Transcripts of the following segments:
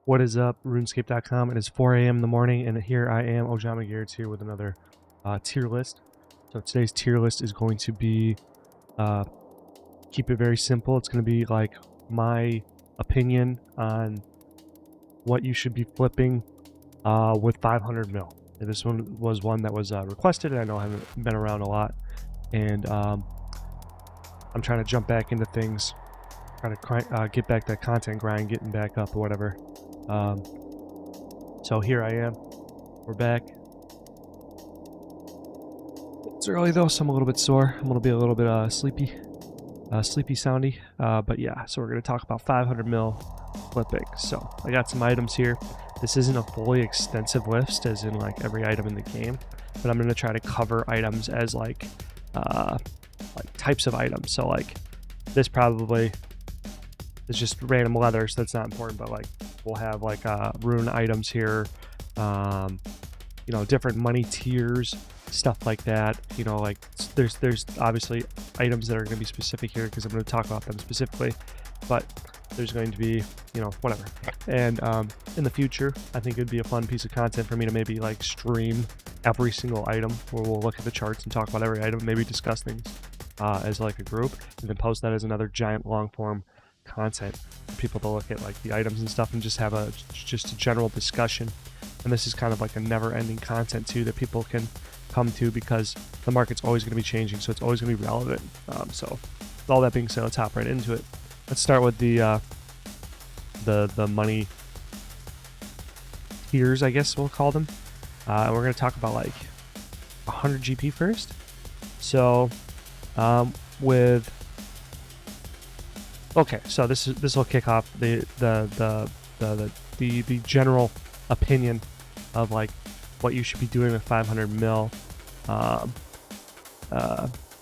What is up, RuneScape.com? It is 4 a.m. in the morning, and here I am, Ojama Gears, here with another tier list. So today's tier list is going to be, keep it very simple. It's going to be like my opinion on what you should be flipping with 500 mil. And this one was one that was requested, and I know I haven't been around a lot. And I'm trying to jump back into things, trying to get back that content grind, getting back up or whatever. So here I am. We're back. It's early though, so I'm a little bit sore. I'm gonna be a little bit sleepy soundy. But yeah, so we're gonna talk about 500 mil flipping. So I got some items here. This isn't a fully extensive list, as in like every item in the game, but I'm gonna try to cover items as like types of items. So like this probably is just random leather, so that's not important, but like we'll have like rune items here, you know, different money tiers, stuff like that. You know, like there's obviously items that are going to be specific here because I'm going to talk about them specifically, but there's going to be, you know, whatever. And in the future, I think it'd be a fun piece of content for me to maybe like stream every single item, where we'll look at the charts and talk about every item, maybe discuss things as like a group, and then post that as another giant long form content for people to look at like the items and stuff and just have a general discussion. And this is kind of like a never-ending content too that people can come to, because the market's always going to be changing, so it's always going to be relevant. So with all that being said, let's hop right into it. Let's start with the money tiers, I guess we'll call them. And we're going to talk about like 100 GP first. So okay, so this will kick off the general opinion of like what you should be doing with 500 mil.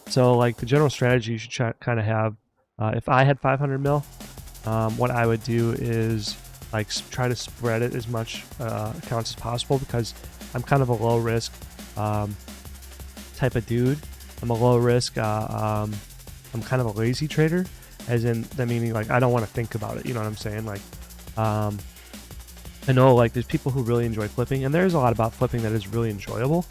So like the general strategy you should kind of have. If I had 500 mil, what I would do is like try to spread it as much accounts as possible, because I'm kind of a low risk type of dude. I'm a low risk. I'm kind of a lazy trader. As in the meaning, like, I don't want to think about it, you know what I'm saying? Like, I know like there's people who really enjoy flipping, and there's a lot about flipping that is really enjoyable,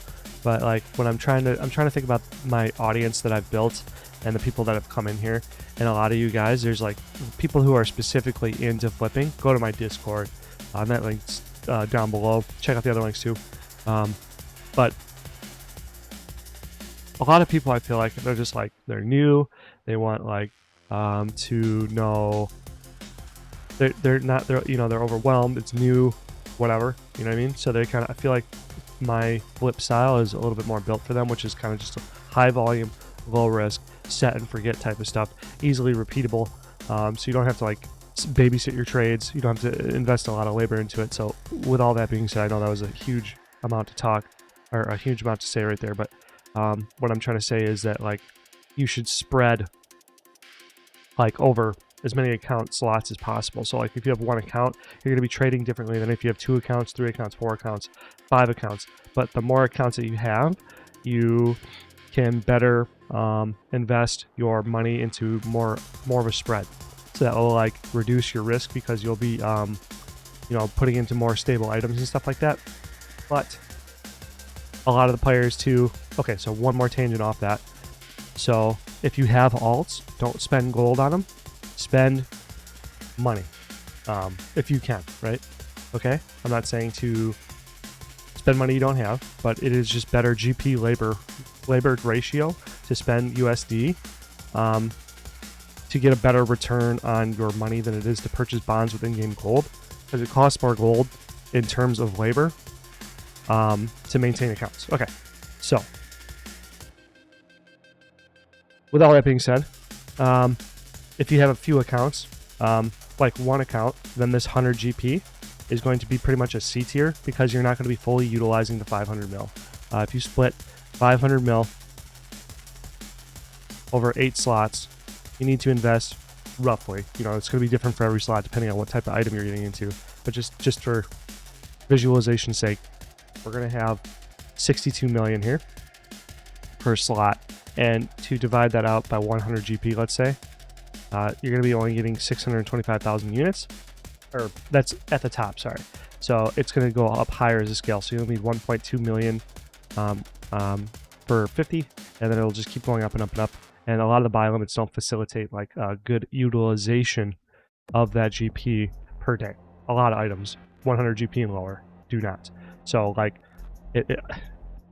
but like when I'm trying to think about my audience that I've built and the people that have come in here, and a lot of you guys, there's like people who are specifically into flipping. Go to my Discord, that link's down below. Check out the other links too. But a lot of people, I feel like they're just like, they're new, they want like to know, they're overwhelmed, it's new, whatever, you know what I mean? So they kind of, I feel like my flip style is a little bit more built for them, which is kind of just a high volume, low risk, set and forget type of stuff, easily repeatable. So you don't have to like babysit your trades, you don't have to invest a lot of labor into it. So with all that being said, I know that was a huge amount to talk, or a huge amount to say right there, but what I'm trying to say is that like you should spread like over as many account slots as possible. So like if you have one account, you're going to be trading differently than if you have 2 accounts, 3 accounts, 4 accounts, 5 accounts. But the more accounts that you have, you can better invest your money into more of a spread. So that will like reduce your risk, because you'll be you know, putting into more stable items and stuff like that. But a lot of the players too. Okay, so one more tangent off that. So if you have alts, don't spend gold on them. Spend money, if you can, right? Okay, I'm not saying to spend money you don't have, but it is just better GP labor ratio to spend USD to get a better return on your money than it is to purchase bonds with in-game gold, because it costs more gold in terms of labor to maintain accounts. Okay, so with all that being said, if you have a few accounts, like one account, then this 100 GP is going to be pretty much a C tier, because you're not going to be fully utilizing the 500 mil. If you split 500 mil over 8 slots, you need to invest roughly, you know, it's going to be different for every slot depending on what type of item you're getting into, but just for visualization's sake, we're going to have 62 million here per slot. And to divide that out by 100 GP, let's say, you're going to be only getting 625,000 units. or that's at the top, sorry. So it's going to go up higher as a scale. So you'll need 1.2 million per 50, and then it'll just keep going up and up and up. And a lot of the buy limits don't facilitate like good utilization of that GP per day. A lot of items, 100 GP and lower, do not. So like,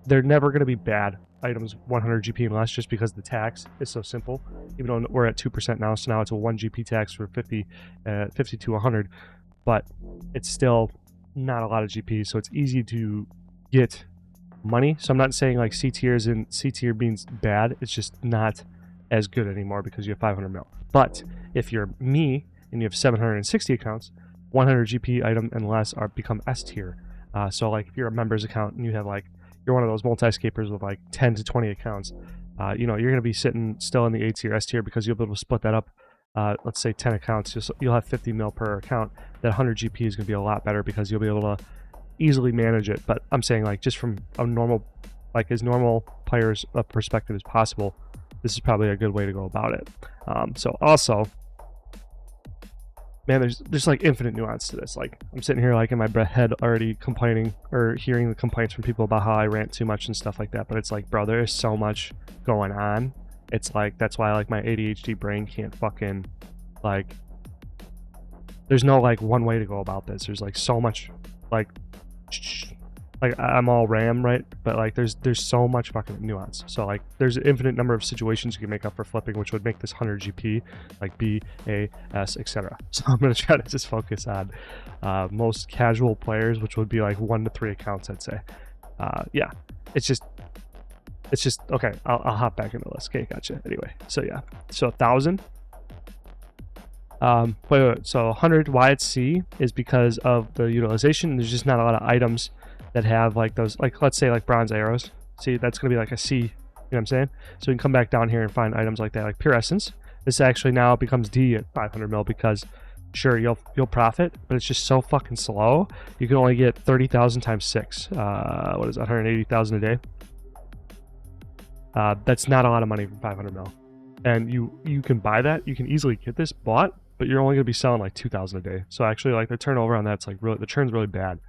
they're never going to be bad items 100 GP and less, just because the tax is so simple. Even though we're at 2% now, so now it's a 1 GP tax for 50 to 100, but it's still not a lot of GP, so it's easy to get money. So I'm not saying like C tier means bad, it's just not as good anymore because you have 500 mil. But if you're me and you have 760 accounts, 100 GP item and less become S tier. So like if you're a members account and you have like, you're one of those multi-scapers with like 10 to 20 accounts, you know, you're going to be sitting still in the A tier, S tier, because you'll be able to split that up. Let's say 10 accounts, you'll have 50 mil per account. That 100 GP is going to be a lot better because you'll be able to easily manage it. But I'm saying like just from a normal, like as normal players' perspective as possible, this is probably a good way to go about it. So also, man, there's like infinite nuance to this. Like I'm sitting here like in my head already complaining or hearing the complaints from people about how I rant too much and stuff like that. But it's like, bro, there is so much going on. It's like, that's why like my ADHD brain can't fucking like, there's no like one way to go about this. There's like so much like I'm all RAM, right? But like there's so much fucking nuance. So like there's an infinite number of situations you can make up for flipping, which would make this 100 GP like B, A, S, etc. So I'm gonna try to just focus on most casual players, which would be like 1 to 3 accounts, I'd say. Yeah, it's just okay. I'll hop back into this. Okay, gotcha. Anyway, so yeah, so 1,000. Wait, so 100 why it's C is because of the utilization. There's just not a lot of items that have like those, like let's say like bronze arrows. See, that's gonna be like a C. You know what I'm saying? So we can come back down here and find items like that, like pure essence. This actually now becomes D at 500 mil because sure you'll profit, but it's just so fucking slow. You can only get 30,000 times 6. What is that? 180,000 a day. That's not a lot of money from 500 mil, and you can buy that. You can easily get this bought, but you're only gonna be selling like 2,000 a day. So actually, like the turnover on that's like really, the churn's really bad.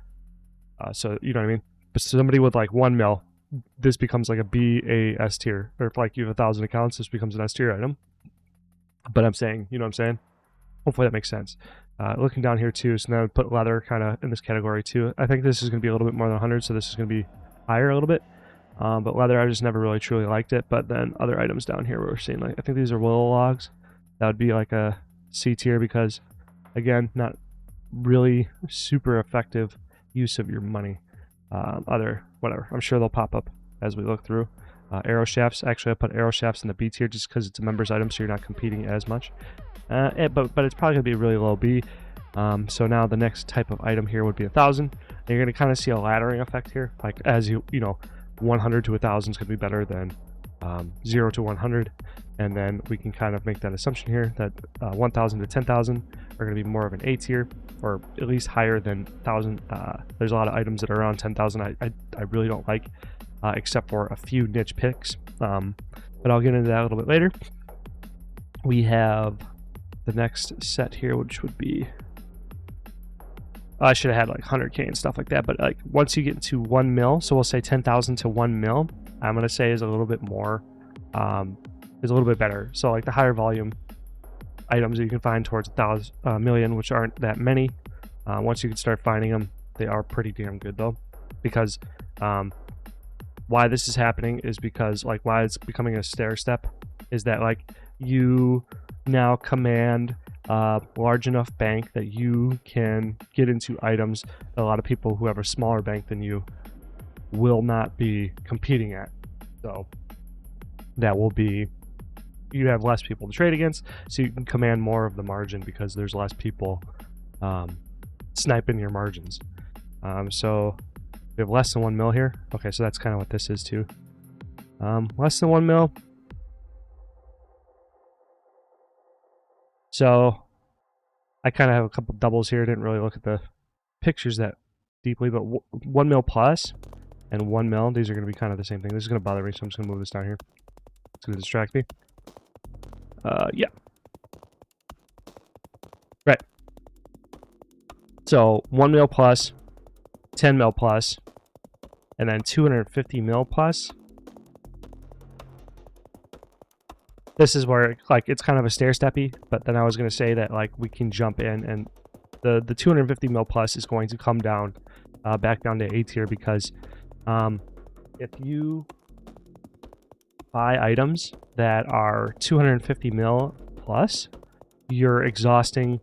So you know what I mean. But somebody with like 1 mil, this becomes like a B, A, S tier. Or if like you have 1,000 accounts, this becomes an S tier item. But I'm saying, you know what I'm saying? Hopefully that makes sense. Looking down here too, so now we put leather kind of in this category too. I think this is going to be a little bit more than 100, so this is going to be higher a little bit. But leather, I just never really truly liked it. But then other items down here we're seeing, like I think these are willow logs. That would be like a C tier because, again, not really super effective use of your money. Whatever, I'm sure they'll pop up as we look through. Arrow shafts, actually I put arrow shafts in the B tier just because it's a members item, so you're not competing as much. But it's probably going to be really low B. So now the next type of item here would be 1,000. And you're going to kind of see a laddering effect here. Like as you know, 100 to 1,000 is going to be better than 0 to 100. And then we can kind of make that assumption here that 1,000 to 10,000 are going to be more of an A tier, or at least higher than 1,000. There's a lot of items that are around 10,000 I really don't like, except for a few niche picks. But I'll get into that a little bit later. We have the next set here, which would be, I should have had like 100K and stuff like that, but like once you get into 1 mil, so we'll say 10,000 to 1 mil, I'm going to say is a little bit more, is a little bit better. So like the higher volume items that you can find towards 1,000 million, which aren't that many. Once you can start finding them, they are pretty damn good though, because why this is happening is because like why it's becoming a stair step is that like you now command a large enough bank that you can get into items that a lot of people who have a smaller bank than you will not be competing at. So that will be, you have less people to trade against, so you can command more of the margin because there's less people sniping your margins. So we have less than 1 mil here. Okay, so that's kind of what this is too. Less than 1 mil. So I kind of have a couple doubles here. Didn't really look at the pictures that deeply, but 1 mil plus and 1 mil, these are going to be kind of the same thing. This is going to bother me, so I'm just going to move this down here. It's going to distract me. Yeah. Right. So 1 mil plus, 10 mil plus, and then 250 mil plus. This is where like it's kind of a stair-steppy, but then I was going to say that like we can jump in, and the 250 mil plus is going to come down back down to A tier, because if you buy items that are 250 mil plus, you're exhausting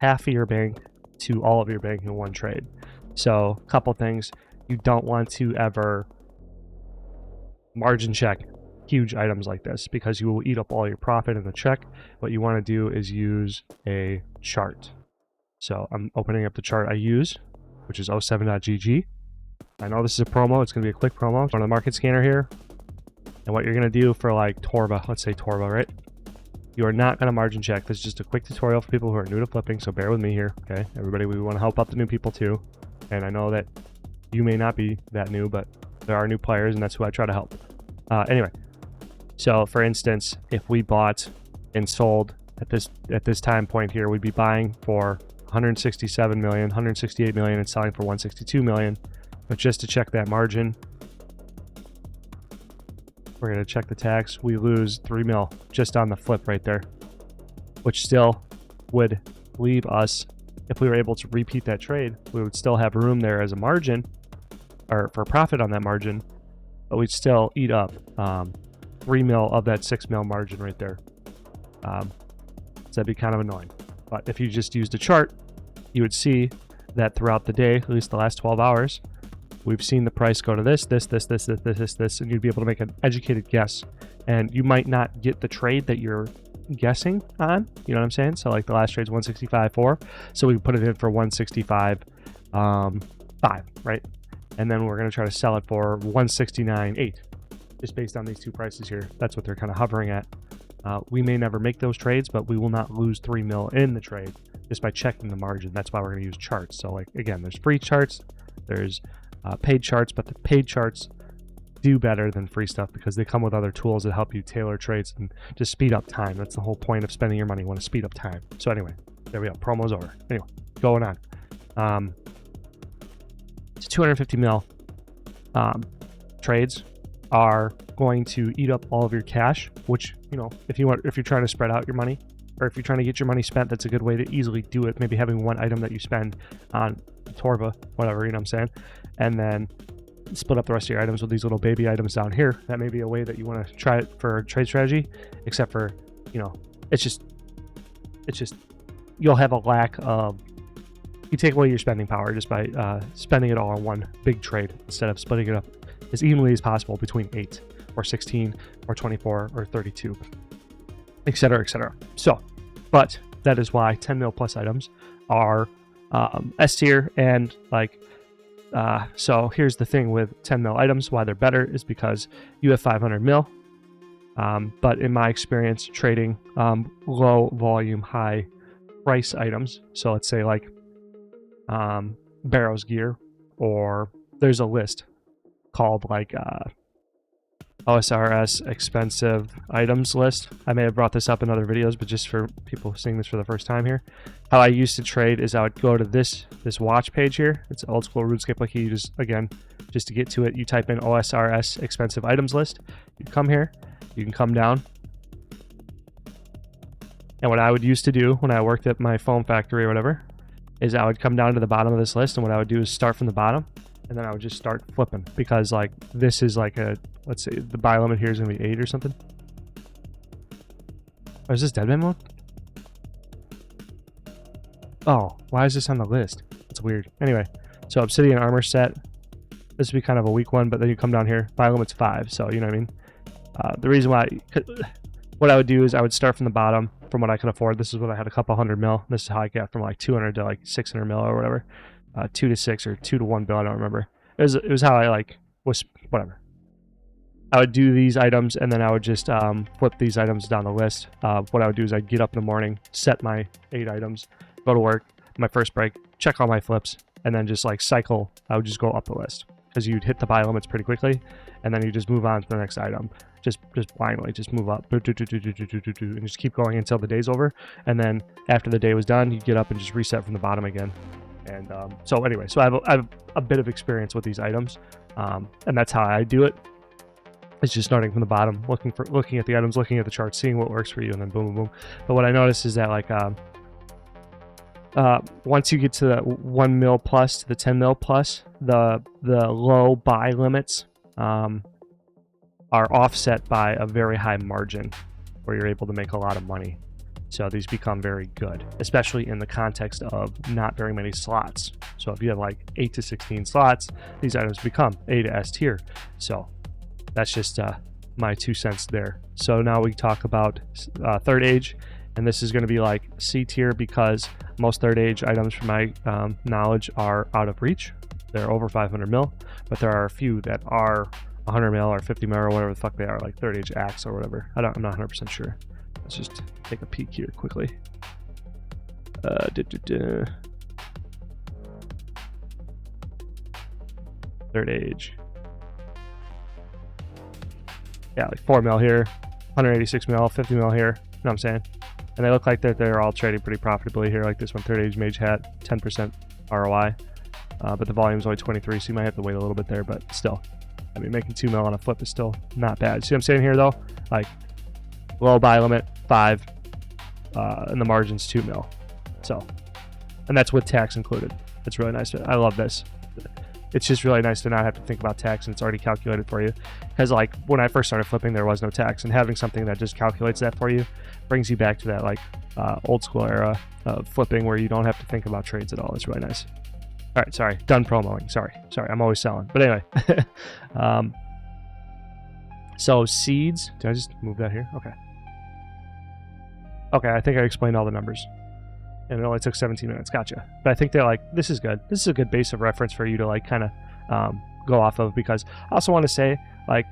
half of your bank to all of your bank in one trade. So a couple things: you don't want to ever margin check huge items like this, because you will eat up all your profit in the check. What you want to do is use a chart. So I'm opening up the chart I use, which is 07.gg. I know this is a promo. It's going to be a quick promo. Go to the market scanner here. And what you're going to do for like Torva, let's say Torva, right? You are not going to margin check. This is just a quick tutorial for people who are new to flipping, so bear with me here, okay? Everybody, we want to help out the new people too. And I know that you may not be that new, but there are new players, and that's who I try to help. Anyway, so for instance, if we bought and sold at this time point here, we'd be buying for 167 million, 168 million, and selling for 162 million. But just to check that margin, we're going to check the tax. We lose 3 mil just on the flip right there, which still would leave us, if we were able to repeat that trade, we would still have room there as a margin, or for profit on that margin, but we'd still eat up 3 mil of that 6 mil margin right there. So that'd be kind of annoying. But if you just used a chart, you would see that throughout the day, at least the last 12 hours, we've seen the price go to this, and you'd be able to make an educated guess. And you might not get the trade that you're guessing on, you know what I'm saying? So like the last trade's 165.4, so we put it in for 165.5, right? And then we're going to try to sell it for 169.8, just based on these two prices here. That's what they're kind of hovering at. We may never make those trades, but we will not lose 3 mil in the trade just by checking the margin. That's why we're going to use charts. So like, again, there's free charts, there's paid charts, but the paid charts do better than free stuff because they come with other tools that help you tailor trades and just speed up time. That's the whole point of spending your money. You want to speed up time. So anyway, there we go. Promo's over. Anyway, going on. It's 250 mil trades are going to eat up all of your cash, which, you know, if you're trying to spread out your money, or if you're trying to get your money spent, that's a good way to easily do it. Maybe having one item that you spend on Torva, whatever, you know what I'm saying? And then split up the rest of your items with these little baby items down here. That may be a way that you want to try it for trade strategy, except for, you know, it's just, you'll have a lack of, you take away your spending power just by spending it all on one big trade instead of splitting it up as evenly as possible between 8 or 16 or 24 or 32, etc., etc. So, but that is why 10 mil plus items are S tier. And like, so here's the thing with 10 mil items, why they're better is because you have 500 mil. But in my experience trading low volume, high price items, so let's say like Barrow's gear, or there's a list called like OSRS expensive items list. I may have brought this up in other videos, but just for people seeing this for the first time here, how I used to trade is I would go to this watch page here. It's old school RuneScape, like you just, again, just to get to it, you type in OSRS expensive items list. You come here, you can come down. And what I would used to do when I worked at my foam factory or whatever is I would come down to the bottom of this list, and what I would do is start from the bottom, and then I would just start flipping, because like this is like a, let's say the buy limit here is going to be 8 or something. Oh, is this deadman mode? Oh, why is this on the list? It's weird. Anyway, so Obsidian armor set. This would be kind of a weak one, but then you come down here, buy limit's 5, so you know what I mean? The reason why, what I would do is I would start from the bottom, from what I could afford. This is what I had, a couple hundred mil. This is how I got from like 200 to like 600 mil or whatever. 2 to 6 or 2 to 1 bill, I don't remember. It was how I like was, whatever. I would do these items, and then I would just flip these items down the list. What I would do is I'd get up in the morning, set my 8 items, go to work, my first break, check all my flips, and then just like cycle. I would just go up the list, because you'd hit the buy limits pretty quickly, and then you just move on to the next item. Just blindly, just move up, and just keep going until the day's over. And then after the day was done, you get up and just reset from the bottom again. And so anyway, so I have a bit of experience with these items, and that's how I do it. It's just starting from the bottom, looking at the items, looking at the chart, seeing what works for you, and then boom, boom, boom. But what I noticed is that like once you get to the 1 mil plus to the 10 mil plus, the low buy limits are offset by a very high margin, where you're able to make a lot of money. So these become very good, especially in the context of not very many slots. So if you have like 8 to 16 slots, these items become A to S tier. So that's just my 2 cents there. So now we talk about third age, and this is going to be like C tier because most third age items, from my knowledge, are out of reach. They're over 500 mil, but there are a few that are 100 mil or 50 mil or whatever the fuck they are, like third age axe or whatever. I'm not 100% sure. Let's just take a peek here quickly. Third age. Yeah, like 4 mil here, 186 mil, 50 mil here. You know what I'm saying? And they look like they're all trading pretty profitably here. Like this one, third age mage hat, 10% ROI. But the volume's only 23, so you might have to wait a little bit there, but still. I mean, making 2 mil on a flip is still not bad. See what I'm saying here, though? Like, low buy limit, 5, and the margin's 2 mil. So, and that's with tax included. It's really nice. I love this. It's just really nice to not have to think about tax, and it's already calculated for you. Because, like, when I first started flipping, there was no tax, and having something that just calculates that for you brings you back to that, like, old school era of flipping where you don't have to think about trades at all. It's really nice. All right, sorry, done promoing. Sorry, I'm always selling. But anyway, so seeds. Did I just move that here? Okay, I think I explained all the numbers, and it only took 17 minutes. Gotcha. But I think they're like, this is good. This is a good base of reference for you to like kind of go off of, because I also want to say like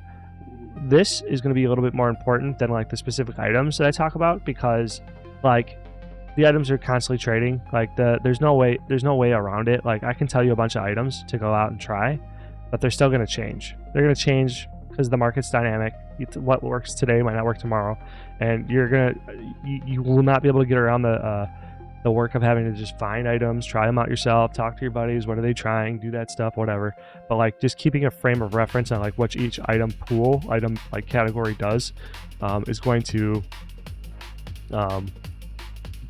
this is going to be a little bit more important than like the specific items that I talk about, because like the items are constantly trading. Like there's no way around it. Like I can tell you a bunch of items to go out and try, but they're still going to change. They're going to change because the market's dynamic. What works today might not work tomorrow, and you will not be able to get around the work of having to just find items, try them out yourself, talk to your buddies, what are they trying, do that stuff, whatever. But like just keeping a frame of reference on like what each item like category does is going to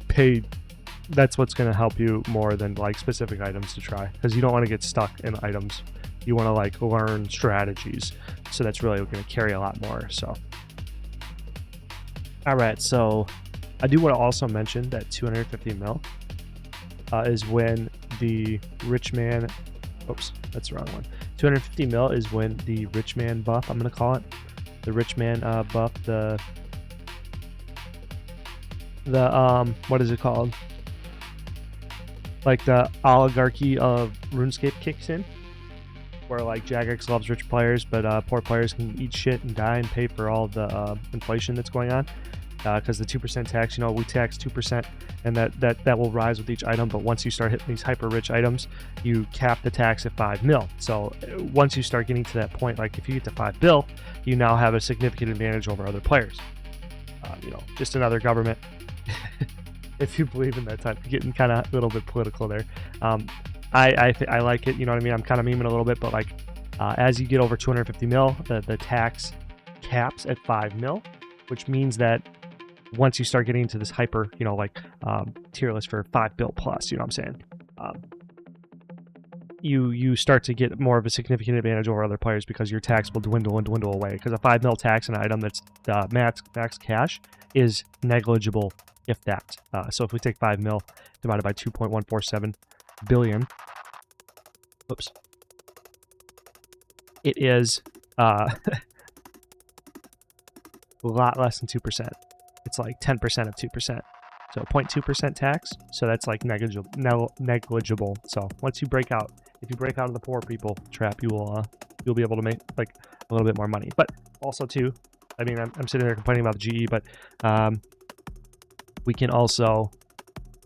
pay. That's what's going to help you more than like specific items to try, because you don't want to get stuck in items. You want to like learn strategies, so that's really going to carry a lot more. So all right, so I do want to also mention that 250 mil is when the rich man, oops, that's the wrong one. 250 mil is when the rich man buff, I'm going to call it, the rich man buff, the what is it called? Like the oligarchy of RuneScape kicks in, where like Jagex loves rich players, but poor players can eat shit and die and pay for all the inflation that's going on. Because the 2% tax, you know, we tax 2%, and that will rise with each item. But once you start hitting these hyper rich items, you cap the tax at 5 mil. So once you start getting to that point, like if you get to 5 bill, you now have a significant advantage over other players. You know, just another government. If you believe in that type, getting kind of a little bit political there. I like it. You know what I mean? I'm kind of memeing a little bit, but like as you get over 250 mil, the tax caps at 5 mil, which means that once you start getting into this hyper, you know, like tier list for 5 bill plus, you know what I'm saying? You start to get more of a significant advantage over other players, because your tax will dwindle away. Because a 5 mil tax on an item that's max cash is negligible, if that. So if we take 5 mil divided by 2.147 billion, oops, it is a lot less than 2%. It's like 10% of 2%. So 0.2% tax. So that's like negligible. So once you break out, if you break out of the poor people trap, you'll be able to make like a little bit more money. But also too, I mean, I'm sitting there complaining about the GE, but we can also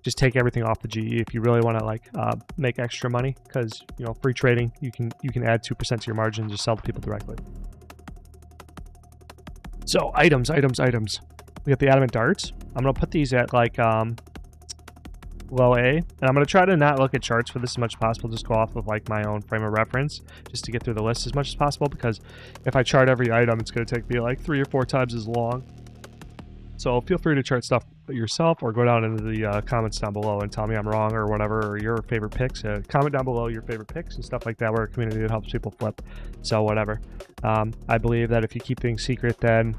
just take everything off the GE if you really want to like make extra money, because you know, free trading, you can add 2% to your margin and just sell to people directly. So items. We got the adamant darts. I'm gonna put these at like low A, and I'm going to try to not look at charts for this as much as possible, just go off of like my own frame of reference just to get through the list as much as possible, because if I chart every item, it's going to take me like 3 or 4 times as long. So feel free to chart stuff yourself, or go down into the comments down below and tell me I'm wrong or whatever, or your favorite picks. Comment down below your favorite picks and stuff like that. We're a community that helps people flip, so whatever. I believe that if you keep things secret, then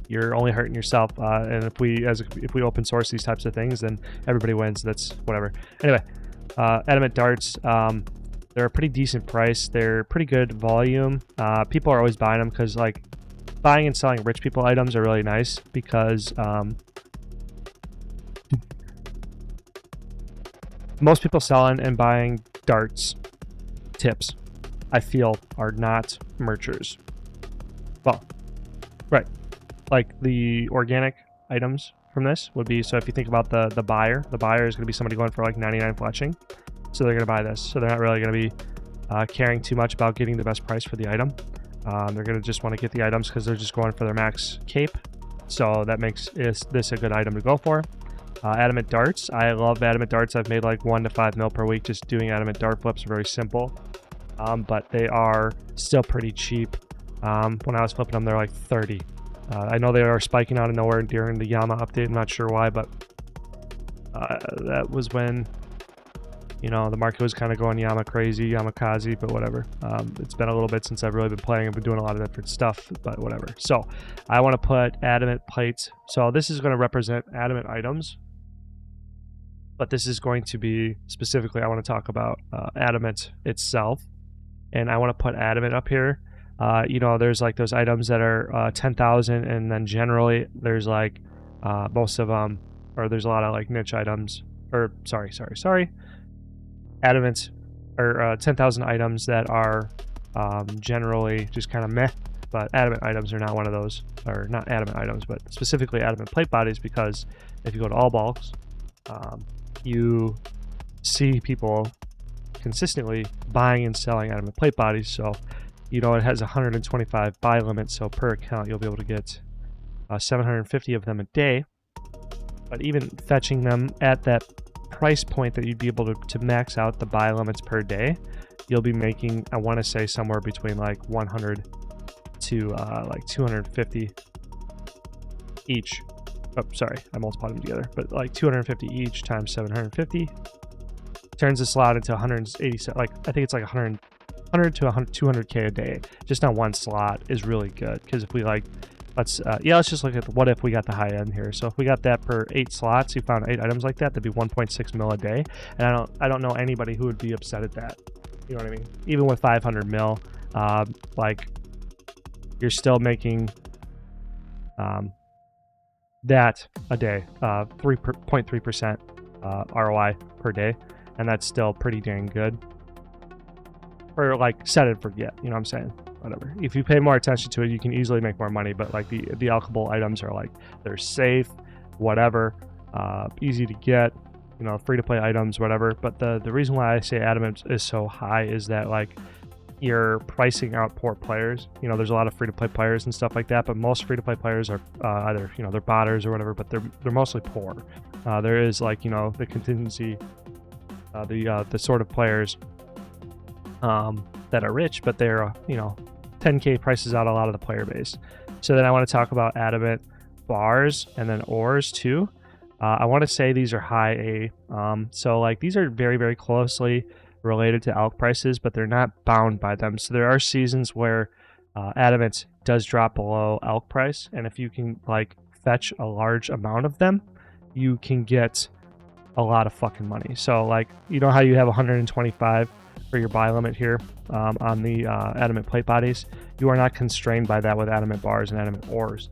you're only hurting yourself, and if we open source these types of things, then everybody wins. That's whatever. Anyway, adamant darts, they're a pretty decent price. They're pretty good volume. People are always buying them because like buying and selling rich people items are really nice, because most people selling and buying darts tips, I feel, are not merchers. Well, right. Like the organic items from this would be, so if you think about the buyer is going to be somebody going for like 99 fletching, so they're going to buy this. So they're not really going to be caring too much about getting the best price for the item. They're going to just want to get the items because they're just going for their max cape. So that makes this a good item to go for. Adamant darts, I love adamant darts. I've made like 1 to 5 mil per week just doing adamant dart flips. Very simple, but they are still pretty cheap. When I was flipping them, they're like 30. I know they are spiking out of nowhere during the Yama update. I'm not sure why, but that was when, you know, the market was kind of going Yama crazy, Yamakaze, but whatever. It's been a little bit since I've really been playing. I've been doing a lot of different stuff, but whatever. So I want to put adamant plates. So this is going to represent adamant items, but this is going to be specifically, I want to talk about adamant itself, and I want to put adamant up here. You know, there's like those items that are 10,000, and then generally there's like most of them, or there's a lot of like niche items, or sorry, adamant, or 10,000 items that are generally just kind of meh, but adamant items are not one of those, or not adamant items, but specifically adamant plate bodies, because if you go to all bulks, you see people consistently buying and selling adamant plate bodies. So you know, it has 125 buy limit, so per account you'll be able to get 750 of them a day. But even fetching them at that price point that you'd be able to max out the buy limits per day, you'll be making, I want to say, somewhere between like 100 to like 250 each. Oh, sorry, I multiplied them together, but like 250 each times 750 turns the slot into 180. Like I think it's like 100 to 200k a day just on one slot is really good, because if we like, let's just look at what if we got the high end here. So if we got that per 8 slots, you found 8 items like that, that'd be 1.6 mil a day, and I don't know anybody who would be upset at that. You know what I mean? Even with 500 mil, like you're still making that a day, 3.3% ROI per day, and that's still pretty dang good. Or like set and forget, you know what I'm saying? Whatever. If you pay more attention to it, you can easily make more money. But like the alchable items are like, they're safe, whatever, easy to get, you know, free to play items, whatever. But the reason why I say adamant is so high is that like you're pricing out poor players. You know, there's a lot of free to play players and stuff like that, but most free to play players are either, you know, they're botters or whatever, but they're mostly poor. There is like, you know, the contingency, the sort of players that are rich, but they're you know, 10k prices out a lot of the player base. So then I want to talk about adamant bars and then ores too. I want to say these are high A. So like these are very, very closely related to alch prices, but they're not bound by them. So there are seasons where adamant does drop below alch price, and if you can like fetch a large amount of them, you can get a lot of fucking money. So like, you know how you have 125 for your buy limit here on the adamant plate bodies, you are not constrained by that with adamant bars and adamant ores.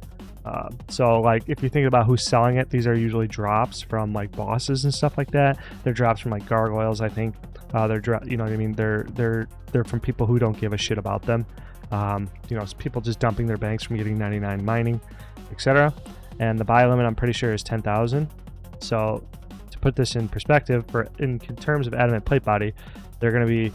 So like if you think about who's selling it, these are usually drops from like bosses and stuff like that. They're drops from like gargoyles, I think. They're you know what I mean, they're from people who don't give a shit about them. You know, it's people just dumping their banks from getting 99 mining, etc. And the buy limit, I'm pretty sure, is 10,000. So to put this in perspective, in terms of adamant plate body, they're going to be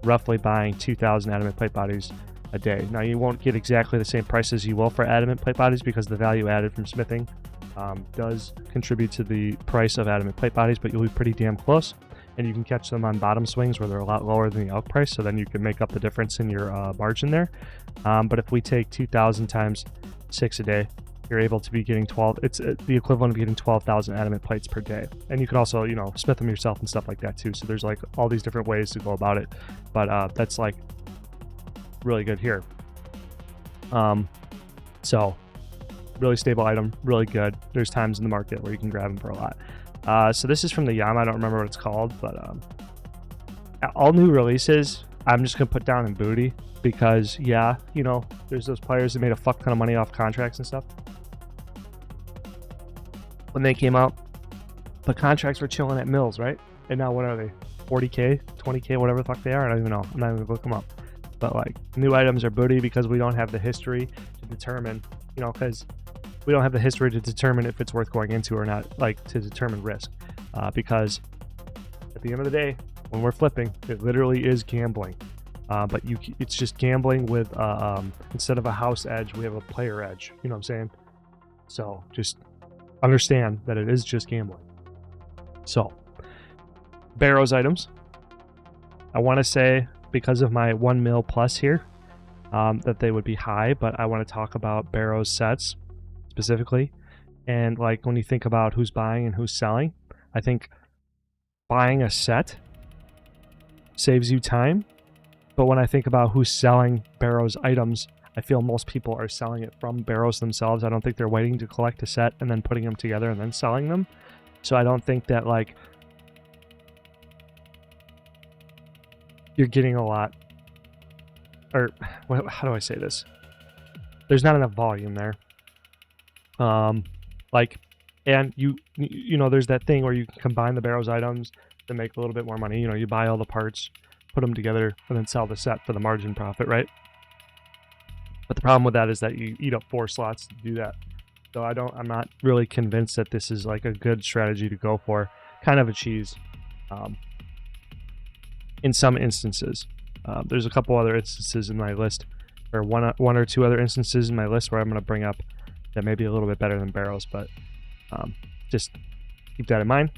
roughly buying 2,000 adamant plate bodies a day. Now you won't get exactly the same price as you will for adamant plate bodies, because the value added from smithing does contribute to the price of adamant plate bodies, but you'll be pretty damn close. And you can catch them on bottom swings where they're a lot lower than the elk price, so then you can make up the difference in your margin there. But if we take 2,000 times 6 a day, you're able to be getting 12. It's the equivalent of getting 12,000 adamant plates per day. And you can also, you know, smith them yourself and stuff like that too. So there's like all these different ways to go about it. But that's like really good here. So really stable item, really good. There's times in the market where you can grab them for a lot. So this is from the Yama. I don't remember what it's called, but all new releases, I'm just gonna put down in booty because yeah, you know, there's those players that made a fuck ton of money off contracts and stuff when they came out, but contracts were chilling at mills, right? And now what are they? 40k, 20k, whatever the fuck they are. I don't even know. I'm not even gonna look them up. But like new items are booty because we don't have the history to determine, you know, because we don't have the history to determine if it's worth going into or not, like to determine risk. Because at the end of the day, when we're flipping, it literally is gambling. But it's just gambling with, instead of a house edge, we have a player edge. You know what I'm saying? So just understand that it is just gambling. So, Barrows items. I want to say, because of my 1 mil plus here, that they would be high, but I want to talk about Barrows sets specifically. And like when you think about who's buying and who's selling, I think buying a set saves you time. But when I think about who's selling Barrows items, I feel most people are selling it from Barrows themselves. I don't think they're waiting to collect a set and then putting them together and then selling them. So I don't think that like you're getting a lot, or how do I say this? There's not enough volume there. Like, and you know, there's that thing where you can combine the Barrows items to make a little bit more money. You know, you buy all the parts, put them together, and then sell the set for the margin profit, right? But the problem with that is that you eat up 4 slots to do that. So I'm not really convinced that this is like a good strategy to go for. Kind of a cheese in some instances. There's a couple other instances in my list, or one or two other instances in my list where I'm going to bring up that may be a little bit better than Barrows, but just keep that in mind.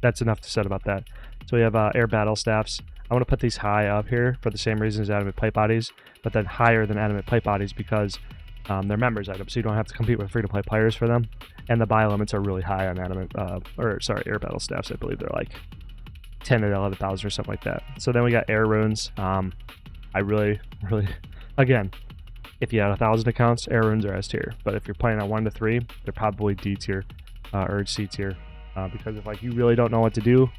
That's enough to say about that. So we have air battle staffs. I want to put these high up here for the same reason as adamant plate bodies, but then higher than adamant plate bodies because they're members items, so you don't have to compete with free-to-play players for them. And the buy limits are really high on air battle staffs. I believe they're like 10 at 11,000 or something like that. So then we got air runes. I really, again, if you had 1,000 accounts, air runes are S tier. But if you're playing on 1 to 3, they're probably D tier or C tier. Because if like you really don't know what to do,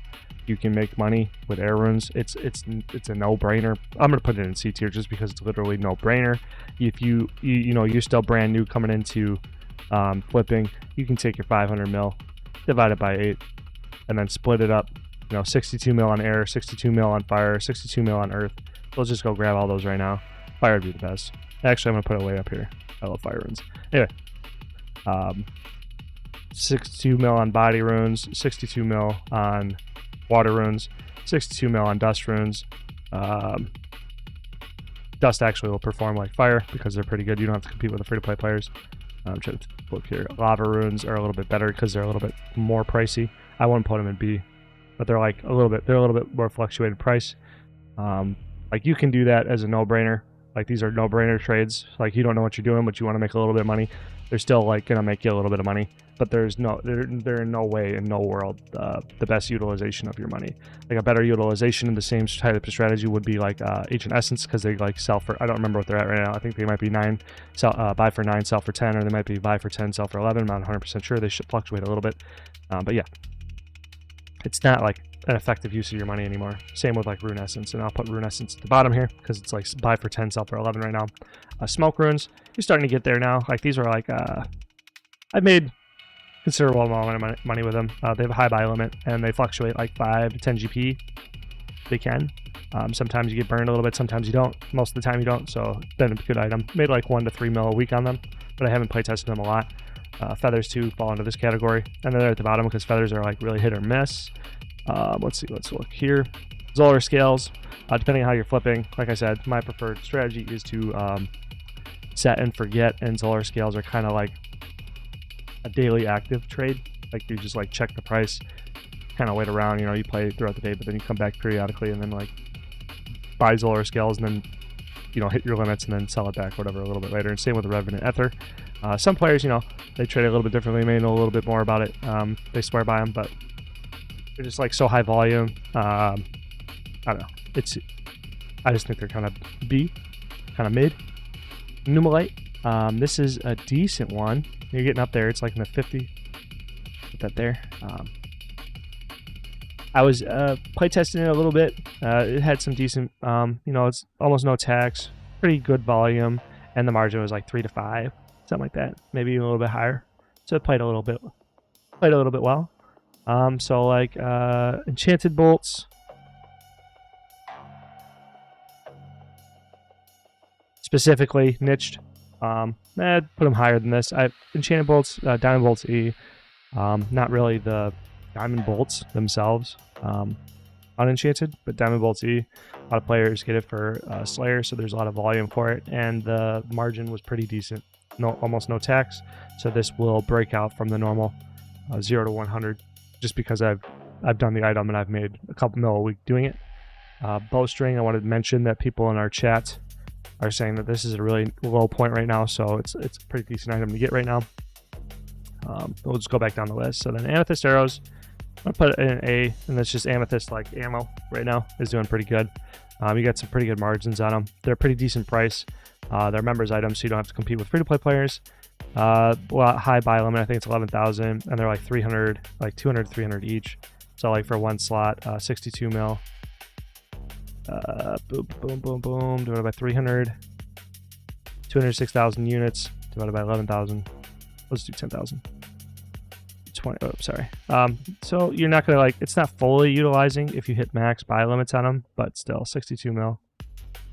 you can make money with air runes. It's a no-brainer. I'm gonna put it in C tier just because it's literally no-brainer. If you know you're still brand new coming into flipping, you can take your 500 mil, divide it by 8, and then split it up. You know, 62 mil on air, 62 mil on fire, 62 mil on earth. Let's just go grab all those right now. Fire would be the best. Actually, I'm gonna put it way up here. I love fire runes. Anyway, 62 mil on body runes, 62 mil on water runes, 62 mil on dust runes. Dust actually will perform like fire because they're pretty good. You don't have to compete with the free-to-play players. I'm trying to look here. Lava runes are a little bit better because they're a little bit more pricey. I wouldn't put them in B, but they're like a little bit more fluctuated price. Like you can do that as a no-brainer. Like these are no-brainer trades. Like you don't know what you're doing, but you want to make a little bit of money. They're still like gonna make you a little bit of money, but they're in no way, in no world, the best utilization of your money. Like a better utilization in the same type of strategy would be like Ancient Essence, because they like sell for, I don't remember what they're at right now. I think they might be 9, buy for 9, sell for 10, or they might be buy for 10, sell for 11. I'm not 100% sure. They should fluctuate a little bit, but yeah, it's not like an effective use of your money anymore. Same with like Rune Essence, and I'll put Rune Essence at the bottom here because it's like buy for 10, sell for 11 right now. Smoke runes, you're starting to get there now. Like these are like I've made considerable amount of money with them. They have a high buy limit and they fluctuate like 5 to 10 GP. They can. Sometimes you get burned a little bit, sometimes you don't. Most of the time you don't, so then it's a good item. Made like 1 to 3 mil a week on them, but I haven't play tested them a lot. Feathers too fall into this category, and then they're at the bottom because feathers are like really hit or miss. Let's see, let's look here. Zolar scales, depending on how you're flipping. Like I said, my preferred strategy is to set and forget, and Zolar scales are kind of like a daily active trade. Like you just like check the price, kind of wait around, you know, you play throughout the day, but then you come back periodically and then like buy Zolar scales and then, you know, hit your limits and then sell it back, whatever, a little bit later. And same with the Revenant Ether. Some players, you know, they trade a little bit differently, may know a little bit more about it. They swear by them, but they're just like so high volume. I don't know. I just think they're kind of B, kind of mid. Numalite. This is a decent one. You're getting up there. It's like in the 50. Put that there. I was playtesting it a little bit. It had some decent, you know, it's almost no tax, pretty good volume, and the margin was like 3 to 5, something like that, maybe even a little bit higher. So it played a little bit well. So like enchanted bolts, specifically niched. I'd put them higher than this. Enchanted bolts, diamond bolts E. Not really the diamond bolts themselves, unenchanted, but diamond bolts E. A lot of players get it for Slayer, so there's a lot of volume for it, and the margin was pretty decent. Almost no tax, so this will break out from the normal 0 to 100, just because I've done the item and I've made a couple mil a week doing it. Bowstring, I wanted to mention that people in our chat are saying that this is a really low point right now, so it's a pretty decent item to get right now. We'll just go back down the list. So then amethyst arrows, I'm gonna put it in an A, and that's just amethyst like ammo right now is doing pretty good. You got some pretty good margins on them. They're a pretty decent price. They're members items, so you don't have to compete with free-to-play players. High buy limit, I think it's 11,000, and they're like 300, like 200, 300 each. So like for one slot, 62 mil. Boom, boom, boom, boom, divided by 300. 206,000 units divided by 11,000. Let's do 10,000. 20. Oh, sorry. So you're not gonna like. It's not fully utilizing if you hit max buy limits on them, but still 62 mil.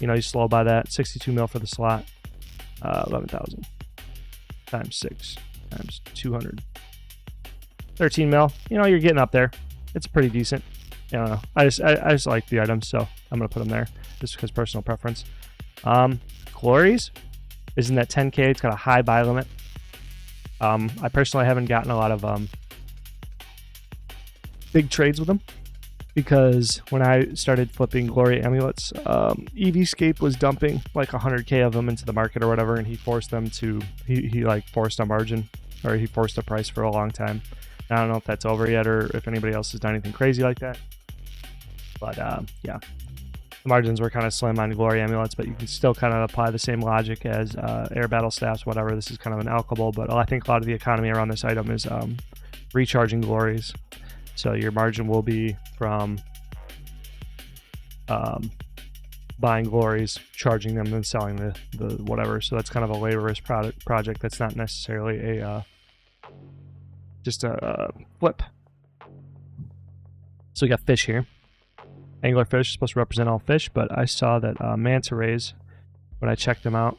You know, you slow by that. 62 mil for the slot. 11,000 times 6 times 200. 13 mil. You know, you're getting up there. It's pretty decent. I don't know. I just like the items, so I'm gonna put them there just because personal preference. Glories is in that 10K. It's got a high buy limit. I personally haven't gotten a lot of big trades with them because when I started flipping glory amulets, EVscape was dumping like 100K of them into the market or whatever, and he forced them to he like forced a margin, or he forced a price for a long time. I don't know if that's over yet or if anybody else has done anything crazy like that. But yeah, the margins were kind of slim on glory amulets, but you can still kind of apply the same logic as air battle staffs, whatever. This is kind of an alchable, but I think a lot of the economy around this item is recharging glories. So your margin will be from buying glories, charging them, and selling the whatever. So that's kind of a laborious project. That's not necessarily a just a flip. So we got fish here. Anglerfish is supposed to represent all fish, but I saw that manta rays, when I checked them out,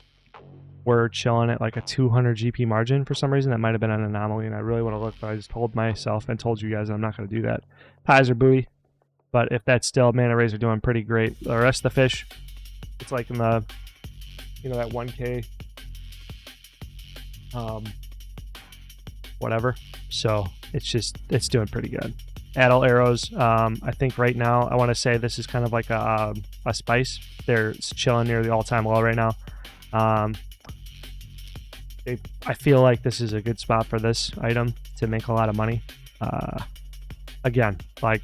were chilling at like a 200 GP margin for some reason. That might have been an anomaly, and I really want to look, but I just told myself and told you guys I'm not going to do that. Pies are buoy, but if that's still, manta rays are doing pretty great. The rest of the fish, it's like in the, you know, that 1K, whatever. So it's doing pretty good. Adel arrows, I think right now, I want to say this is kind of like a spice. They're chilling near the all-time low right now. I feel like this is a good spot for this item to make a lot of money. Again, like,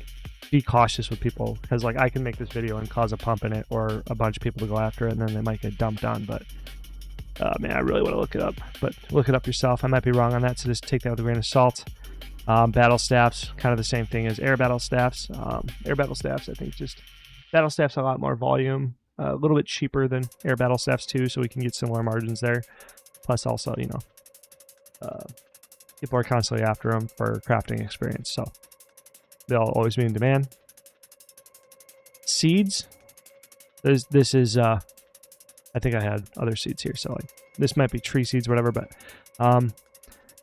be cautious with people, because like I can make this video and cause a pump in it or a bunch of people to go after it, and then they might get dumped on. But man, I really want to look it up, but look it up yourself. I might be wrong on that, so just take that with a grain of salt. Battle staffs, kind of the same thing as air battle staffs. Air battle staffs, I think just battle staffs a lot more volume, a little bit cheaper than air battle staffs too, so we can get similar margins there. Plus also, you know, people are constantly after them for crafting experience, so they'll always be in demand. Seeds, this is I think I had other seeds here, so like this might be tree seeds, whatever, but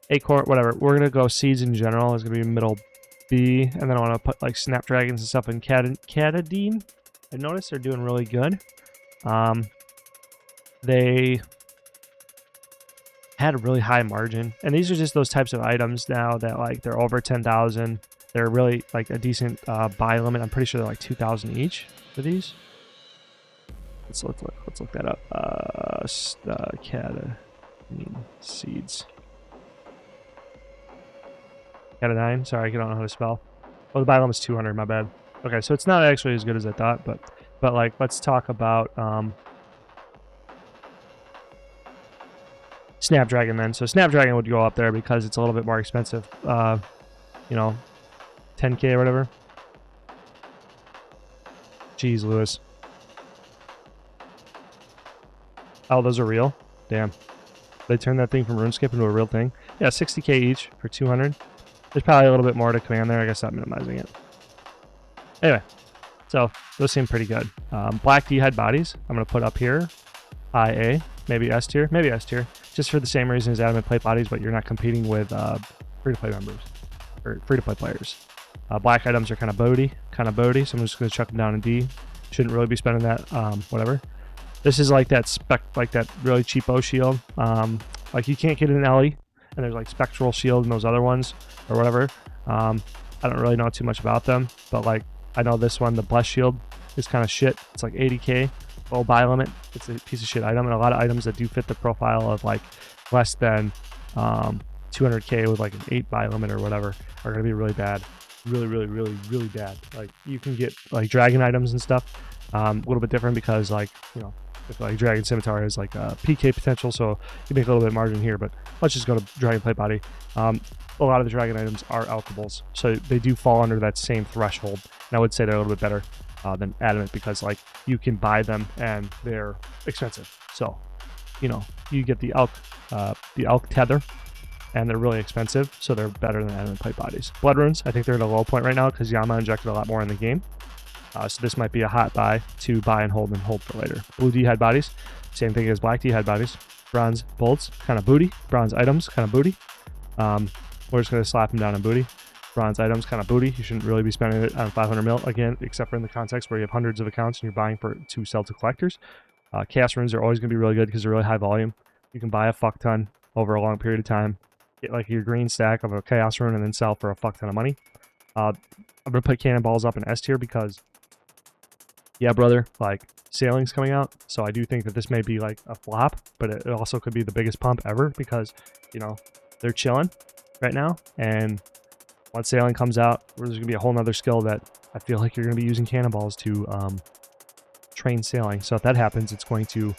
acorn, whatever. We're gonna go seeds in general is gonna be middle B, and then I want to put like snapdragons and stuff in catadine. I noticed they're doing really good. They had a really high margin. And these are just those types of items now that like they're over 10,000. They're really like a decent buy limit. I'm pretty sure they're like 2,000 each for these. Let's look that up. Seeds. Catadine. Sorry, I don't know how to spell. Oh, the buy limit's 200. My bad. Okay, so it's not actually as good as I thought, but like let's talk about Snapdragon then. So Snapdragon would go up there because it's a little bit more expensive. You know, 10K or whatever. Jeez, Lewis. Oh, those are real? Damn. They turned that thing from RuneScape into a real thing. Yeah, 60K each for 200. There's probably a little bit more to command there. I guess I'm minimizing it. Anyway, so those seem pretty good. Black D-Hide bodies, I'm going to put up here. IA, maybe S tier, just for the same reason as adamant plate bodies, but you're not competing with free-to-play members or free-to-play players. Black items are kind of boaty, so I'm just going to chuck them down in D. Shouldn't really be spending that, whatever. This is like that really cheapo shield. Like you can't get an LE, and there's like spectral shield and those other ones or whatever. I don't really know too much about them, but like I know this one, the Bless Shield, is kind of shit. It's like 80K, low buy limit. It's a piece of shit item, and a lot of items that do fit the profile of like less than 200K with like an 8 buy limit or whatever are going to be really bad. Really bad. Like you can get like dragon items and stuff a little bit different because like, you know, if like Dragon Scimitar has like PK potential, so you make a little bit of margin here, but let's just go to Dragon Plate Body. A lot of the dragon items are alchables, so they do fall under that same threshold, and I would say they're a little bit better than adamant because like you can buy them and they're expensive. So, you know, you get the elk tether, and they're really expensive, so they're better than adamant plate bodies. Blood runes, I think they're at a low point right now because Yama injected a lot more in the game. So this might be a hot buy to buy and hold for later. Blue D-Hide bodies, same thing as black D-Hide bodies. Bronze bolts, kind of booty. Bronze items, kind of booty. We're just going to slap them down in booty. Bronze items, kind of booty. You shouldn't really be spending it on 500 mil, again, except for in the context where you have hundreds of accounts and you're buying to sell to collectors. Chaos runes are always going to be really good because they're really high volume. You can buy a fuck ton over a long period of time. Get like your green stack of a chaos rune and then sell for a fuck ton of money. I'm going to put cannonballs up in S tier because, yeah, brother, like sailing's coming out, so I do think that this may be like a flop, but it also could be the biggest pump ever because, you know, they're chilling right now, and once sailing comes out, there's gonna be a whole nother skill that I feel like you're gonna be using cannonballs to train sailing. So if that happens, it's going to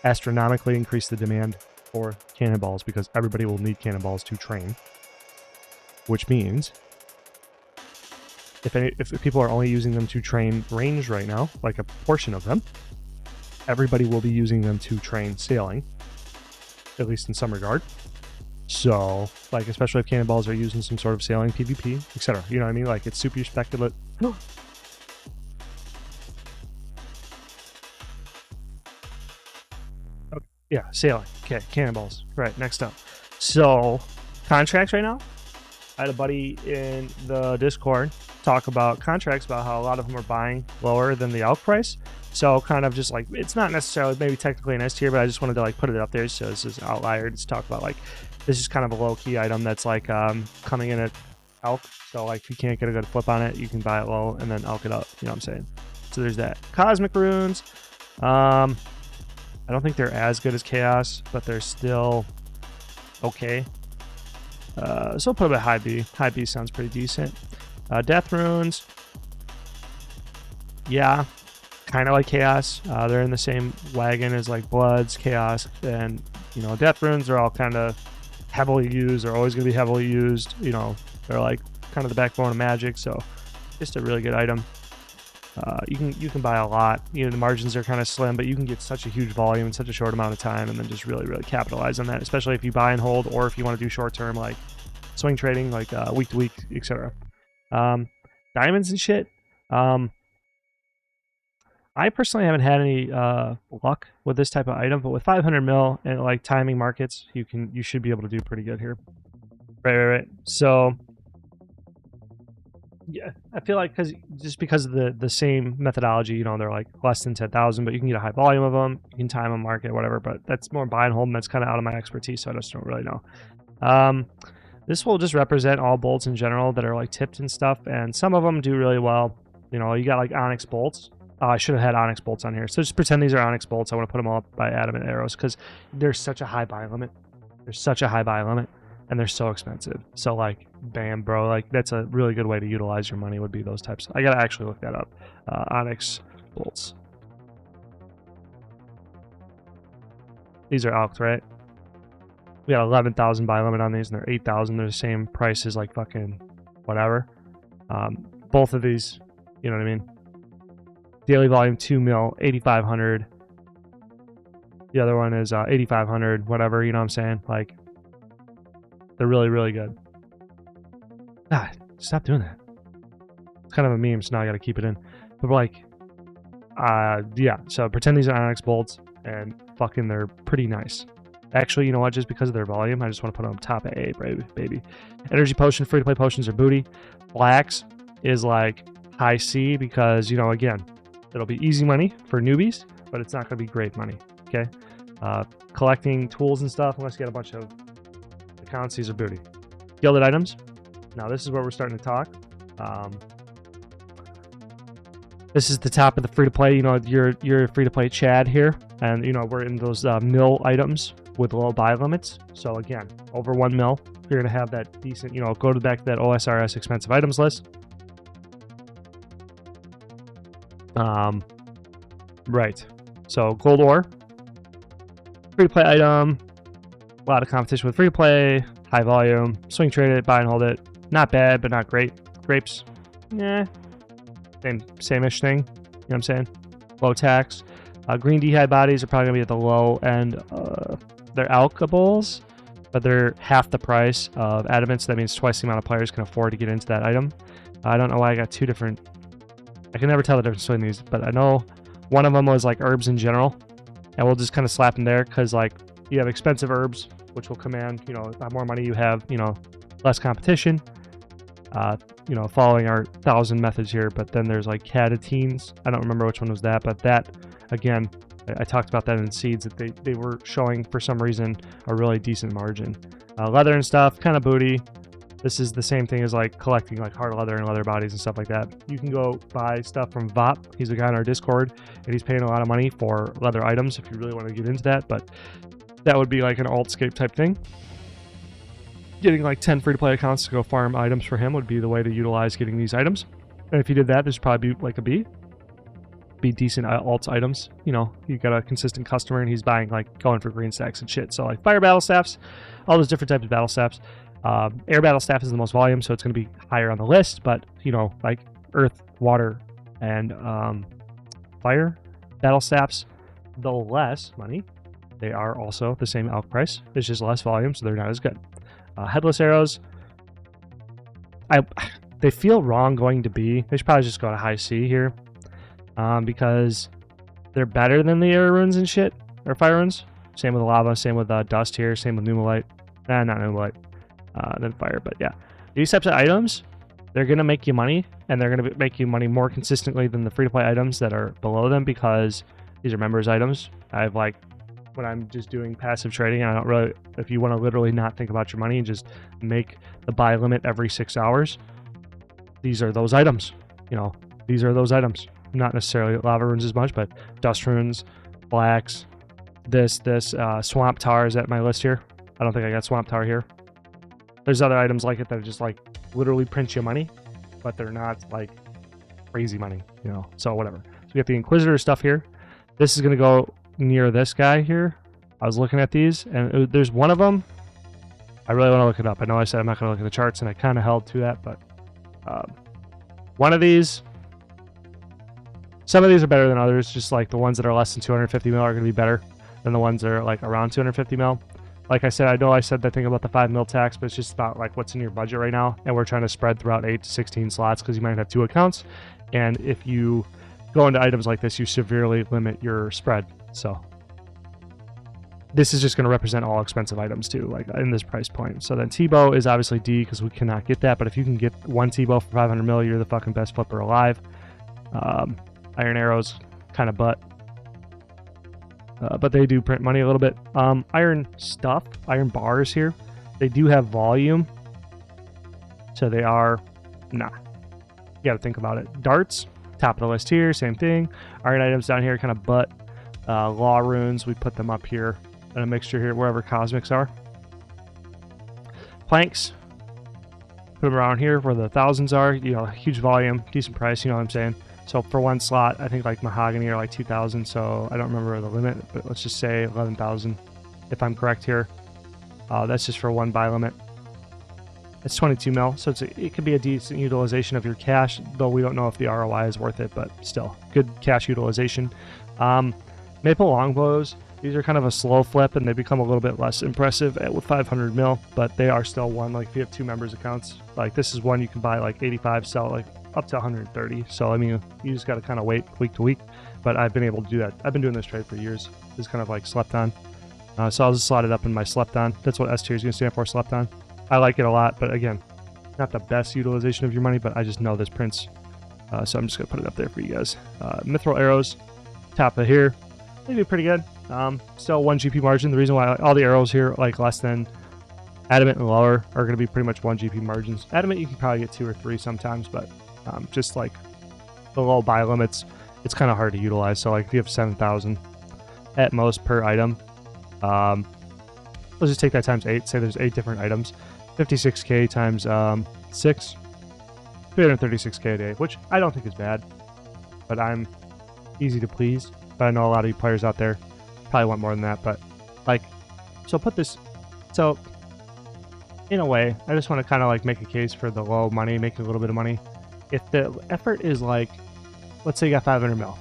astronomically increase the demand for cannonballs because everybody will need cannonballs to train, which means if people are only using them to train range right now, like a portion of them, everybody will be using them to train sailing, at least in some regard. So, like, especially if cannonballs are used in some sort of sailing PvP, etc. You know what I mean? Like, it's super speculative. Okay, yeah, sailing. Okay, cannonballs. Right, next up. So, contracts right now. I had a buddy in the Discord talk about contracts, about how a lot of them are buying lower than the out price. So kind of just like, it's not necessarily maybe technically an S tier, but I just wanted to like put it up there. So this is an outlier. Just talk about like, this is kind of a low key item that's like coming in at elk. So like if you can't get a good flip on it, you can buy it low and then elk it up. You know what I'm saying? So there's that. Cosmic runes. I don't think they're as good as chaos, but they're still okay. So I'll put it at high B. High B sounds pretty decent. Death runes. Yeah, kind of like chaos. They're in the same wagon as like bloods, chaos, and you know, death runes are all kind of heavily used. They're always going to be heavily used. You know, they're like kind of the backbone of magic. So just a really good item. You can buy a lot. You know, the margins are kind of slim, but you can get such a huge volume in such a short amount of time, and then just really capitalize on that. Especially if you buy and hold, or if you want to do short term like swing trading, like week to week, etc. Diamonds and shit. I personally haven't had any luck with this type of item, but with 500 mil and like timing markets, you should be able to do pretty good here. Right. So Yeah, I feel like because of the same methodology, you know, they're like less than 10,000, but you can get a high volume of them. You can time them, market, whatever. But that's more buy and hold, and that's kind of out of my expertise, so I just don't really know. This will just represent all bolts in general that are like tipped and stuff, and some of them do really well. You know, you got like onyx bolts. I should have had onyx bolts on here. So just pretend these are onyx bolts. I want to put them all up by adamant arrows because there's such a high buy limit. There's such a high buy limit, and they're so expensive. So like, bam, bro, like that's a really good way to utilize your money would be those types. I gotta actually look that up. Onyx bolts. These are alked, right? We got 11,000 buy limit on these, and they're 8,000. They're the same price as like fucking whatever. Both of these, you know what I mean? Daily volume 2 mil, 8,500. The other one is 8,500, whatever, you know what I'm saying? Like, they're really, really good. Ah, stop doing that. It's kind of a meme, so now I gotta keep it in. But like, yeah, so pretend these are onyx bolts, and fucking they're pretty nice. Actually, you know what? Just because of their volume, I just want to put them on top of A, baby. Energy potion, free-to-play potions are booty. Blacks is like high C because, you know, again, it'll be easy money for newbies, but it's not going to be great money, okay? Collecting tools and stuff, unless you get a bunch of accounts, these are booty. Gilded items. Now, this is where we're starting to talk. This is the top of the free-to-play. You know, you're free-to-play Chad here, and, you know, we're in those mill items with low buy limits. So again, over 1 mil, you're going to have that decent, you know, go to back to that OSRS expensive items list. Right. So gold ore, free-to-play item, a lot of competition with free-to-play, high volume, swing trade it, buy and hold it. Not bad, but not great. Grapes, same-ish thing. You know what I'm saying? Low tax. Green dehyde bodies are probably going to be at the low end. They're alkables, but they're half the price of adamant, so that means twice the amount of players can afford to get into that item. I don't know why I got two different. I can never tell the difference between these, but I know one of them was like herbs in general, and we'll just kind of slap them there because like you have expensive herbs, which will command, you know, the more money you have, you know, less competition. You know, following our 1,000 methods here, but then there's like catechins. I don't remember which one was that, but that, again, I talked about that in seeds, that they were showing, for some reason, a really decent margin. Leather and stuff, kind of booty. This is the same thing as like collecting like hard leather and leather bodies and stuff like that. You can go buy stuff from Vop. He's a guy on our Discord, and he's paying a lot of money for leather items if you really want to get into that, but that would be like an altscape type thing. Getting like 10 free-to-play accounts to go farm items for him would be the way to utilize getting these items. And if you did that, there's probably like a B. Be decent alt items. You know, you got a consistent customer and he's buying like going for green stacks and shit. So like fire battle staffs, all those different types of battle staffs. Air battle staff is the most volume, so it's going to be higher on the list. But you know, like earth, water, and fire battle staffs, the less money. They are also the same alk price. It's just less volume, so they're not as good. Headless arrows, they feel wrong going to B. They should probably just go to high C here, because they're better than the air runes and shit, or fire runes. Same with lava, same with dust here, same with pneumalite. Not pneumalite, then fire, but yeah. These types of items, they're going to make you money, and they're going to make you money more consistently than the free-to-play items that are below them, because these are members items. I have like, when I'm just doing passive trading, I don't really, if you want to literally not think about your money and just make the buy limit every 6 hours, these are those items. You know, these are those items. Not necessarily lava runes as much, but dust runes, blacks, this swamp tar is at my list here. I don't think I got swamp tar here. There's other items like it that just like literally print you money, but they're not like crazy money, you know, so whatever. So we got the Inquisitor stuff here. This is going to go near this guy here. I was looking at these, and there's one of them. I really want to look it up. I know I said I'm not going to look at the charts, and I kind of held to that, but one of these, some of these are better than others. Just like the ones that are less than 250 mil are going to be better than the ones that are like around 250 mil. Like I said, I know I said that thing about the 5 mil tax, but it's just about like what's in your budget right now, and we're trying to spread throughout 8 to 16 slots because you might have 2 accounts, and if you go into items like this, you severely limit your spread. So this is just going to represent all expensive items too, like in this price point. So then T-bow is obviously D because we cannot get that, but if you can get one T-bow for 500 mil, you're the fucking best flipper alive. Iron arrows, kind of butt. But they do print money a little bit. Iron stuff, iron bars here, they do have volume. So they are, nah. You got to think about it. Darts, top of the list here, same thing. Iron items down here, kind of butt. Law runes, we put them up here in a mixture here, wherever cosmics are. Planks, put them around here where the thousands are. You know, huge volume, decent price, you know what I'm saying? So for one slot, I think like mahogany are like 2,000, so I don't remember the limit, but let's just say 11,000 if I'm correct here. That's just for one buy limit. It's 22 mil, so it could be a decent utilization of your cash, though we don't know if the ROI is worth it, but still, good cash utilization. Maple longbows, these are kind of a slow flip, and they become a little bit less impressive with 500 mil, but they are still one. Like if you have two members accounts, like this is one you can buy like 85, sell like up to 130. So I mean, you just got to kind of wait week to week, but I've been able to do that. I've been doing this trade for years. It's kind of like slept on. So I'll just slot it up in my slept on. That's what S tier is going to stand for, slept on. I like it a lot, but again, not the best utilization of your money, but I just know this prints. So I'm just going to put it up there for you guys. Mithril arrows, top of here. They do pretty good. Still 1 GP margin. The reason why all the arrows here, like less than adamant and lower, are going to be pretty much 1 GP margins. Adamant, you can probably get 2 or 3 sometimes, but just like the low buy limits, it's kind of hard to utilize. So like if you have 7,000 at most per item, let's just take that times 8. Say there's 8 different items. 56k times 6, 336k a day, which I don't think is bad, but I'm easy to please. But I know a lot of you players out there probably want more than that. But like, so put this, so in a way, I just want to kind of like make a case for the low money, making a little bit of money. If the effort is like, let's say you got 500 mil,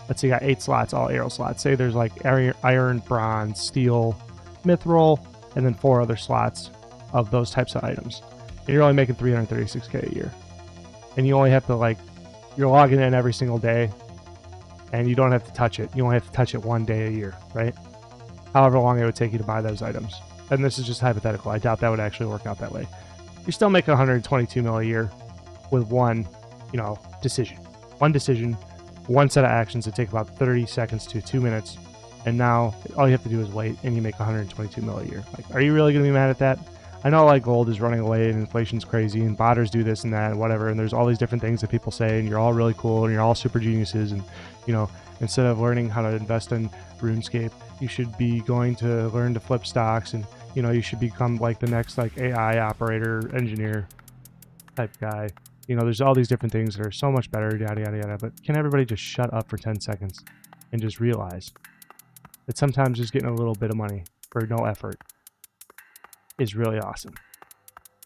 let's say you got 8 slots, all arrow slots. Say there's like iron, bronze, steel, mithril, and then 4 other slots of those types of items. And you're only making 336k a year. And you only have to like, you're logging in every single day, and you don't have to touch it. You only have to touch it 1 day a year, right? However long it would take you to buy those items. And this is just hypothetical. I doubt that would actually work out that way. You're still making 122 mil a year with one, decision. One decision, one set of actions that take about 30 seconds to 2 minutes. And now all you have to do is wait, and you make 122 mil a year. Like, are you really going to be mad at that? I know like gold is running away and inflation's crazy and botters do this and that and whatever, and there's all these different things that people say, and you're all really cool and you're all super geniuses, and instead of learning how to invest in RuneScape, you should be going to learn to flip stocks, and you should become like the next like AI operator engineer type guy. There's all these different things that are so much better, yada yada yada. But can everybody just shut up for 10 seconds and just realize that sometimes just getting a little bit of money for no effort is really awesome.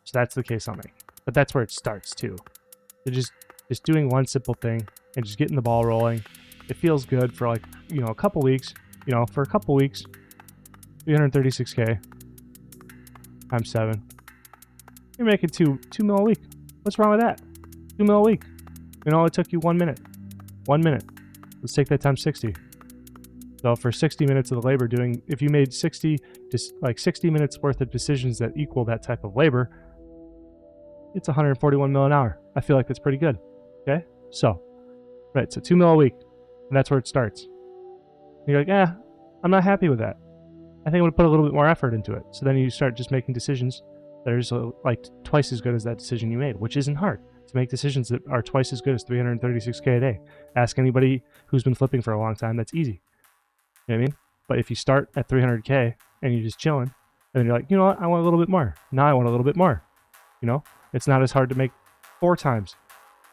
So that's the case I'll make. But that's where it starts too. So just doing one simple thing and just getting the ball rolling. It feels good for like, a couple weeks. For a couple weeks, 336k times 7. You're making 2 mil a week. What's wrong with that? 2 mil a week. It took you 1 minute. 1 minute. Let's take that times 60. So for 60 minutes of the labor if you made 60 minutes worth of decisions that equal that type of labor, it's 141 mil an hour. I feel like that's pretty good. Okay? So 2 mil a week. And that's where it starts. And you're like, I'm not happy with that. I think I would put a little bit more effort into it. So then you start just making decisions that are like twice as good as that decision you made, which isn't hard. To make decisions that are twice as good as 336k a day. Ask anybody who's been flipping for a long time. That's easy. You know what I mean? But if you start at 300k and you're just chilling, and then you're like, you know what? I want a little bit more. Now I want a little bit more. It's not as hard to make 4 times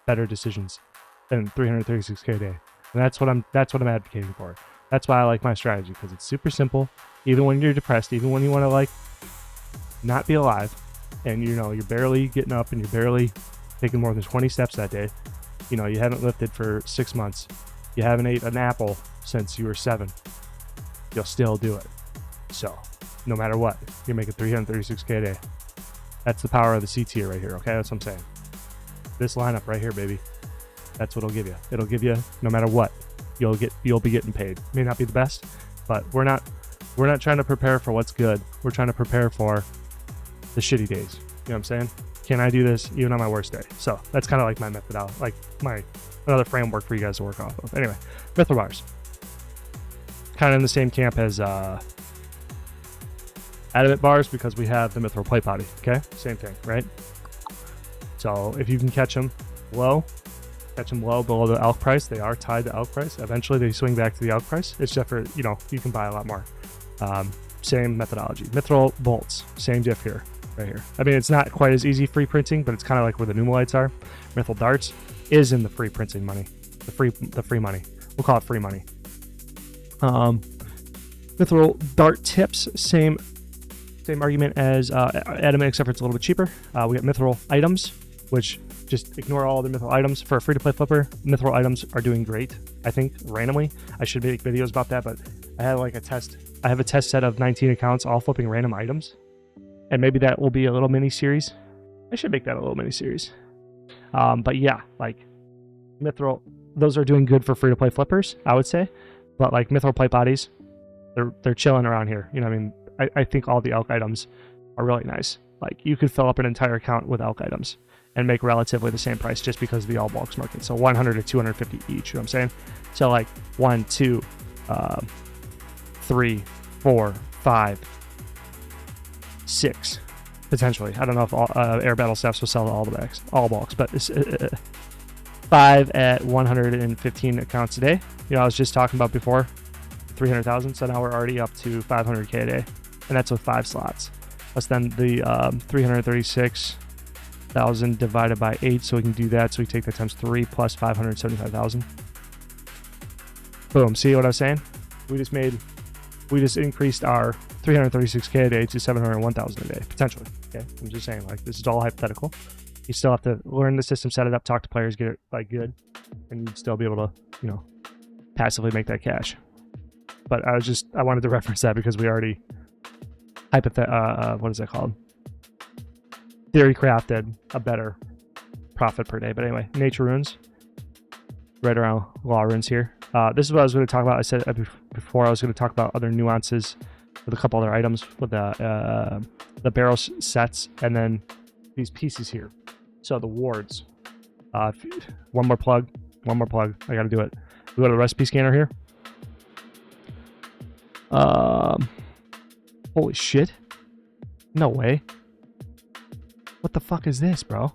better decisions than 336k a day. And that's what I'm advocating for. That's why I like my strategy, because it's super simple. Even when you're depressed, even when you want to like not be alive, and you're barely getting up and you're barely taking more than 20 steps that day. You haven't lifted for 6 months. You haven't ate an apple since you were 7. You'll still do it. So no matter what, you're making 336k a day. That's the power of the C tier right here. Okay, that's what I'm saying. This lineup right here, baby. That's what it'll give you. It'll give you, no matter what, you'll be getting paid. May not be the best, but we're not We're not trying to prepare for what's good. We're trying to prepare for the shitty days. You know what I'm saying? Can I do this even on my worst day? So that's kind of like my methodology, like another framework for you guys to work off of. Anyway, mithril bars. Kind of in the same camp as adamant bars because we have the mithril plate body. Okay, same thing, right? So if you can catch them low below the elk price, they are tied to elk price. Eventually they swing back to the elk price. It's just for, you know, you can buy a lot more. Same methodology. Mithril bolts, same diff here, right here. I mean, it's not quite as easy free printing, but it's kind of like where the pneumolites are. Mithril darts is in the free printing money, the free money. We'll call it free money. Mithril dart tips, same argument as adamant, except for it's a little bit cheaper. We got mithril items, which just ignore all the mithril items. For a free-to-play flipper, mithril items are doing great, I think, randomly. I should make videos about that, but I have like a test. I have a test set of 19 accounts all flipping random items, and maybe that will be a little mini-series. I should make that a little mini-series. But yeah, like mithril, those are doing good for free-to-play flippers, I would say. But like mithril plate bodies, they're chilling around here. You know what I mean? I think all the elk items are really nice. Like you could fill up an entire account with elk items and make relatively the same price just because of the all bulks market. So 100 to 250 each, you know what I'm saying? So like 1, 2, 3, 4, 5, 6, potentially. I don't know if Air Battle Staffs will sell all bulks, but it's 5 at 115 accounts a day. You know, I was just talking about before, 300,000, so now we're already up to 500K a day, and that's with 5 slots. Plus then the 336,000 divided by 8, so we can do that. So we take that times 3 plus 575,000. Boom. See what I was saying? We just increased our 336K a day to 701,000 a day, potentially. Okay, I'm just saying, like, this is all hypothetical. You still have to learn the system, set it up, talk to players, get it like good, and you'd still be able to, you know, passively make that cash. But I wanted to reference that because we already what is that called? Theory crafted a better profit per day. But anyway, nature runes, right around law runes here. This is what I was going to talk about. I said before I was going to talk about other nuances with a couple other items with the barrel sets and then these pieces here. So the wards. One more plug. I got to do it. We go to the recipe scanner here. Holy shit. No way. What the fuck is this, bro?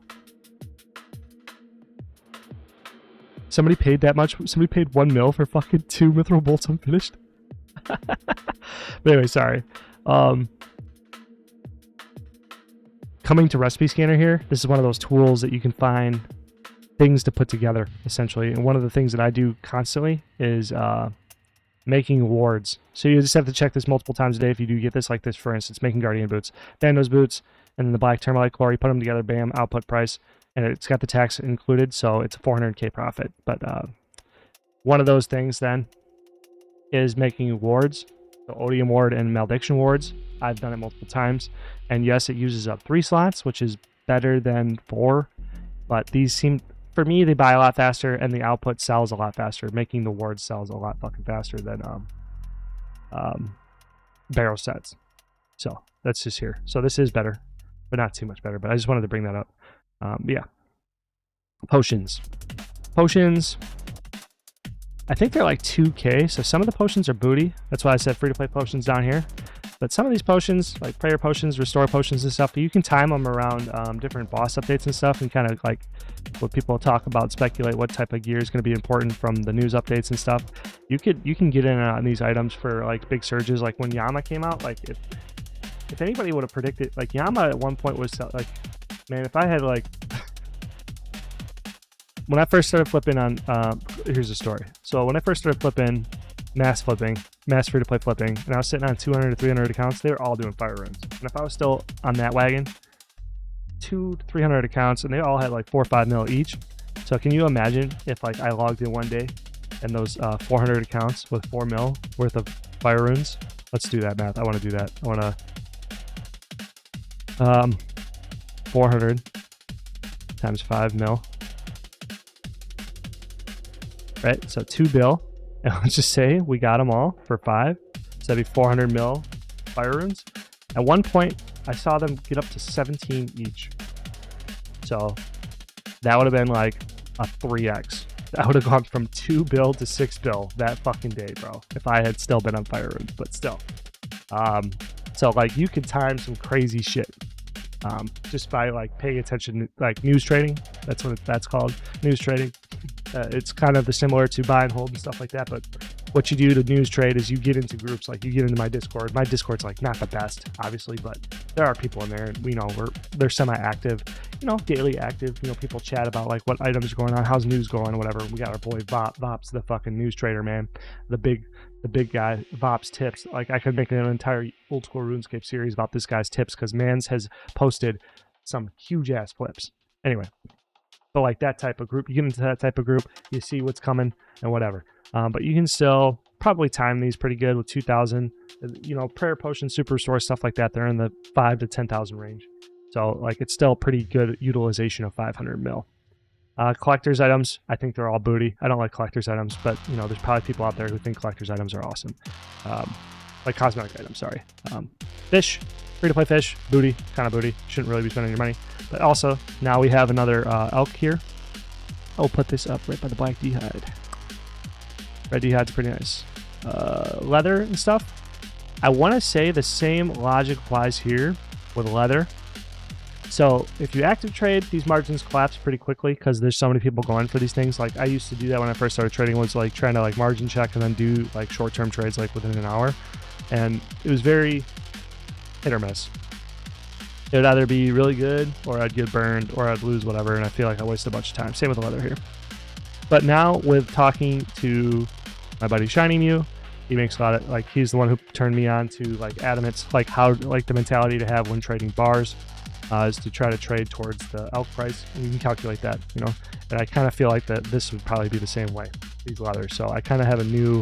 Somebody paid that much? Somebody paid 1 mil for fucking 2 mithril bolts unfinished? But anyway, sorry. Coming to recipe scanner here, this is one of those tools that you can find things to put together, essentially. And one of the things that I do constantly is making wards. So you just have to check this multiple times a day if you do get this, like this, for instance, making guardian boots. Bandos boots, and then the black termalite core, you put them together, bam, output price, and it's got the tax included, so it's a 400K profit. But one of those things then is making wards, the Odium ward and Malediction wards. I've done it multiple times, and yes, it uses up 3 slots, which is better than 4, but these seem, for me, they buy a lot faster, and the output sells a lot faster. Making the wards sells a lot fucking faster than barrel sets. So that's just here. So this is better, but not too much better. But I just wanted to bring that up. Yeah. Potions. I think they're like 2K. So some of the potions are booty. That's why I said free-to-play potions down here. But some of these potions, like prayer potions, restore potions and stuff, you can time them around different boss updates and stuff, and kind of like what people talk about, speculate what type of gear is going to be important from the news updates and stuff. You can get in on these items for like big surges, like when Yama came out. Like if anybody would have predicted, like Yama at one point was like, man, if I had like when I first started flipping on, here's the story. So when I first started flipping, mass free-to-play flipping, and I was sitting on 200 to 300 accounts, they were all doing fire runes. And if I was still on that wagon, 200 to 300 accounts, and they all had like 4 or 5 mil each. So can you imagine if like I logged in one day and those 400 accounts with 4 mil worth of fire runes? Let's do that math. I want to do that. I want to 400 times 5 mil. Right, so 2 bill, and let's just say we got them all for 5. So that'd be 400 mil fire runes. At one point, I saw them get up to 17 each. So that would have been like a 3x. I would have gone from 2 bill to 6 bill that fucking day, bro. If I had still been on fire runes, but still. So like you could time some crazy shit. Just by like paying attention to like news trading. That's what that's called, news trading. It's kind of the similar to buy and hold and stuff like that, but what you do to news trade is you get into groups, like you get into my Discord. My Discord's like not the best, obviously, but there are people in there, and we know they're semi-active, daily active. People chat about like what items are going on, how's news going, whatever. We got our boy Vops, the fucking news trader, man, the big guy. Vops tips. Like I could make an entire old school RuneScape series about this guy's tips, because Mans has posted some huge ass flips. Anyway. But like that type of group, you get into that type of group, you see what's coming and whatever. But you can still probably time these pretty good with 2,000. Prayer potion, superstore, stuff like that. They're in the 5 to 10,000 range. So like it's still pretty good utilization of 500 mil. Collector's items, I think they're all booty. I don't like collector's items, but there's probably people out there who think collector's items are awesome. Like cosmetic items, sorry. Fish, free-to-play fish, booty, kind of booty. Shouldn't really be spending your money. But also, now we have another elk here. I'll put this up right by the black d'hide. Red d'hide's pretty nice. Leather and stuff. I want to say the same logic applies here with leather. So if you active trade, these margins collapse pretty quickly because there's so many people going for these things. Like I used to do that when I first started trading, was like trying to like margin check and then do like short-term trades like within an hour. And it was very hit or miss. It would either be really good or I'd get burned or I'd lose whatever, and I feel like I wasted a bunch of time. Same with the leather here. But now with talking to my buddy Shiny Mew, he makes a lot of, like, he's the one who turned me on to like adamants, like how, like the mentality to have when trading bars is to try to trade towards the elk price, and you can calculate that, and I kind of feel like that this would probably be the same way, these leathers. So I kind of have a new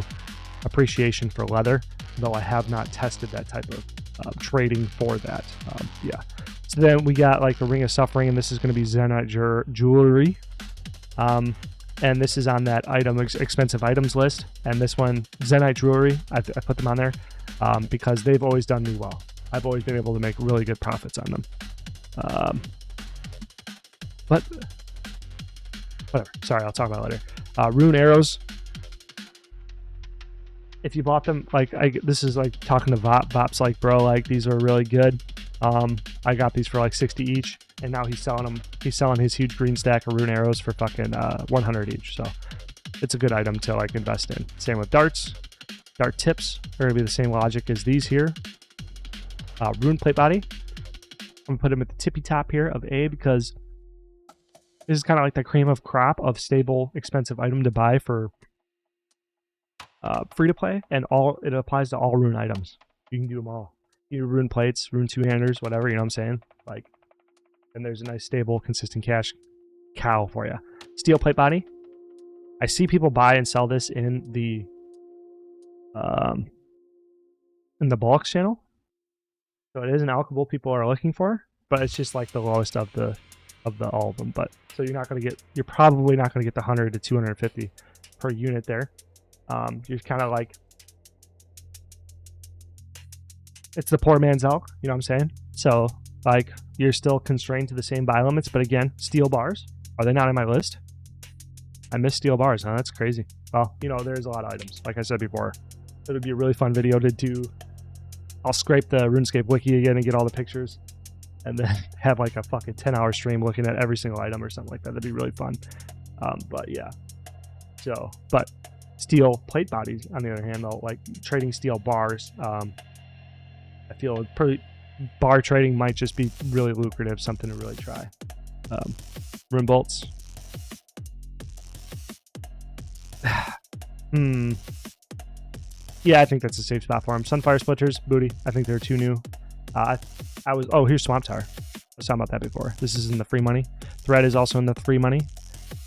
appreciation for leather, though I have not tested that type of trading for that. Yeah. So then we got like a Ring of Suffering, and this is going to be Zenite jewelry. And this is on that expensive items list. And this one, Zenite jewelry, I put them on there because they've always done me well. I've always been able to make really good profits on them. But whatever. Sorry, I'll talk about it later. Rune arrows. If you bought them, like this is like talking to Vops, like, bro, like these are really good. I got these for like 60 each, and now he's selling them. He's selling his huge green stack of rune arrows for fucking 100 each. So it's a good item to like invest in. Same with darts. Dart tips are gonna be the same logic as these here. Rune plate body. I'm gonna put him at the tippy top here of A, because this is kind of like the cream of crop of stable, expensive item to buy for free to play, and it applies to all rune items. You can do them all. You do rune plates, rune two-handers, whatever, you know what I'm saying? Like, and there's a nice, stable, consistent cash cow for you. Steel plate body. I see people buy and sell this in the bulks channel. So it is an alchable people are looking for, but it's just like the lowest of the all of them. But so you're probably not gonna get the 100 to 250 per unit there. You're kind of like, it's the poor man's elk, you know what I'm saying? So like you're still constrained to the same buy limits, but again, steel bars, are they not on my list? I miss steel bars, huh? That's crazy. Well, there's a lot of items. Like I said before, it would be a really fun video to do. I'll scrape the RuneScape wiki again and get all the pictures, and then have like a fucking 10-hour stream looking at every single item or something like that. That'd be really fun. But yeah. So, but steel plate bodies, on the other hand, though, like trading steel bars, I feel bar trading might just be really lucrative, something to really try. Rune bolts. Yeah, I think that's a safe spot for them. Sunfire splitters, booty. I think they're too new. Here's Swamp Tower. I was talking about that before. This is in the free money. Thread is also in the free money.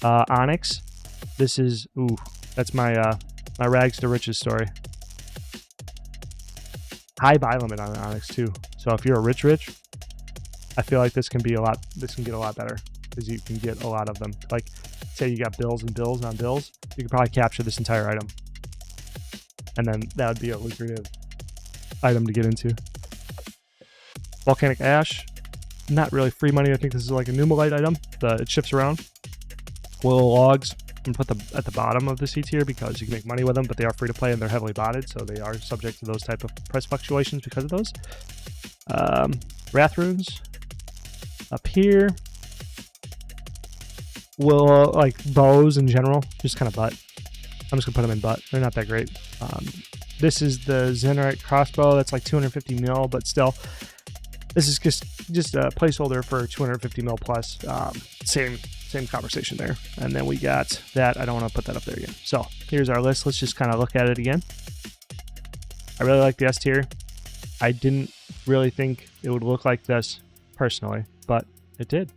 Onyx. This is, that's my my rags to riches story. High buy limit on Onyx too. So if you're a rich, I feel like this can get a lot better, because you can get a lot of them. Like, say you got bills and bills on bills, you could probably capture this entire item. And then that would be a lucrative item to get into. Volcanic ash, not really free money. I think this is like a numalite item. It shifts around. Willow logs, I'm gonna put them at the bottom of the C tier because you can make money with them, but they are free to play and they're heavily botted, so they are subject to those type of price fluctuations because of those. Wrath runes up here. Will like bows in general, just kind of butt. I'm just gonna put them in butt. They're not that great. This is the Zenite crossbow. That's like 250 mil, but still, this is just a placeholder for 250 mil plus. Same conversation there. And then we got that. I don't want to put that up there again. So here's our list. Let's just kind of look at it again. I really like the S tier. I didn't really think it would look like this personally, but it did.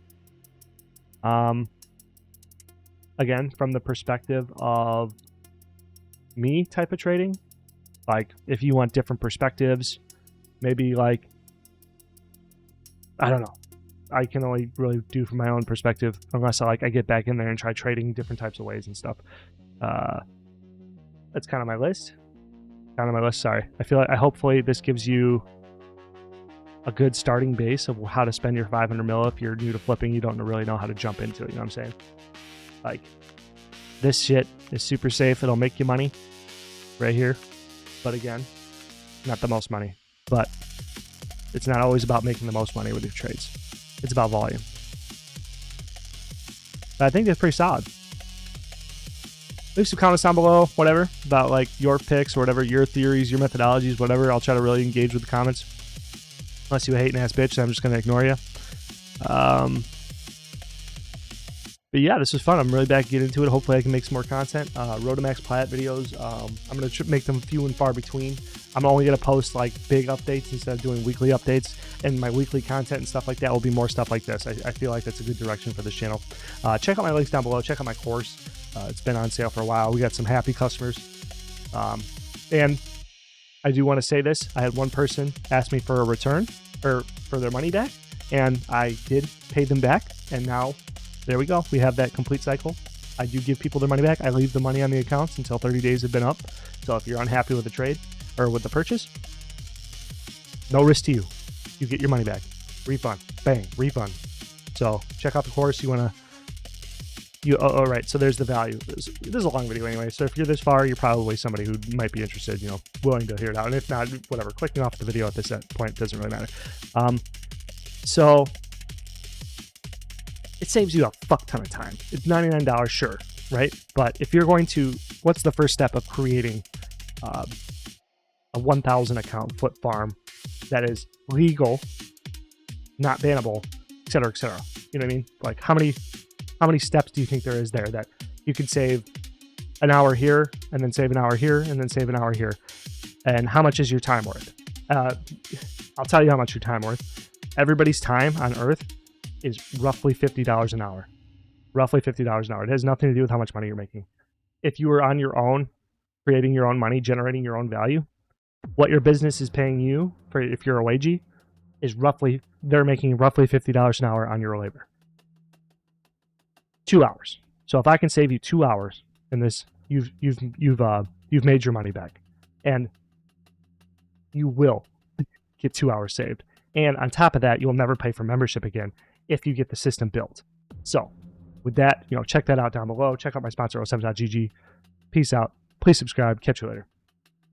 Again, from the perspective of me type of trading, like if you want different perspectives, maybe like, I don't know. I can only really do from my own perspective unless I get back in there and try trading different types of ways and stuff. That's kind of my list. Sorry. I hopefully this gives you a good starting base of how to spend your 500 mil. If you're new to flipping, you don't really know how to jump into it. You know what I'm saying? Like, this shit is super safe. It'll make you money right here. But again, not the most money. But it's not always about making the most money with your trades. It's about volume. But I think that's pretty solid. Leave some comments down below, whatever, about like your picks or whatever, your theories, your methodologies, whatever. I'll try to really engage with the comments. Unless you're a hating ass bitch, then I'm just going to ignore you. But yeah, this was fun. I'm really back to get into it. Hopefully I can make some more content. Road to Max Plat videos. I'm going to make them few and far between. I'm only going to post like big updates instead of doing weekly updates. And my weekly content and stuff like that will be more stuff like this. I feel like that's a good direction for this channel. Check out my links down below. Check out my course. It's been on sale for a while. We got some happy customers. And I do want to say this. I had one person ask me for a return or for their money back. And I did pay them back. And now there we go. We have that complete cycle. I do give people their money back. I leave the money on the accounts until 30 days have been up. So if you're unhappy with the trade or with the purchase, no risk to you. You get your money back. Refund. Bang. Refund. So check out the course. You want to... all right. So there's the value. This is a long video anyway. So if you're this far, you're probably somebody who might be interested, willing to hear it out. And if not, whatever. Clicking off the video at this point doesn't really matter. So... it saves you a fuck ton of time. It's $99, sure, right? But if you're going to, what's the first step of creating a 1,000 account flip farm that is legal, not bannable, et cetera, et cetera? You know what I mean? Like how many steps do you think there is there that you can save an hour here and then save an hour here and then save an hour here? And how much is your time worth? I'll tell you how much your time worth. Everybody's time on Earth is roughly $50 an hour. Roughly $50 an hour. It has nothing to do with how much money you're making. If you were on your own, creating your own money, generating your own value, what your business is paying you for, if you're a wagee, is they're making roughly $50 an hour on your labor. 2 hours. So if I can save you 2 hours in this, you've made your money back, and you will get 2 hours saved. And on top of that, you'll never pay for membership again if you get the system built. So with that, check that out down below. Check out my sponsor, osrs.gg. Peace out. Please subscribe. Catch you later.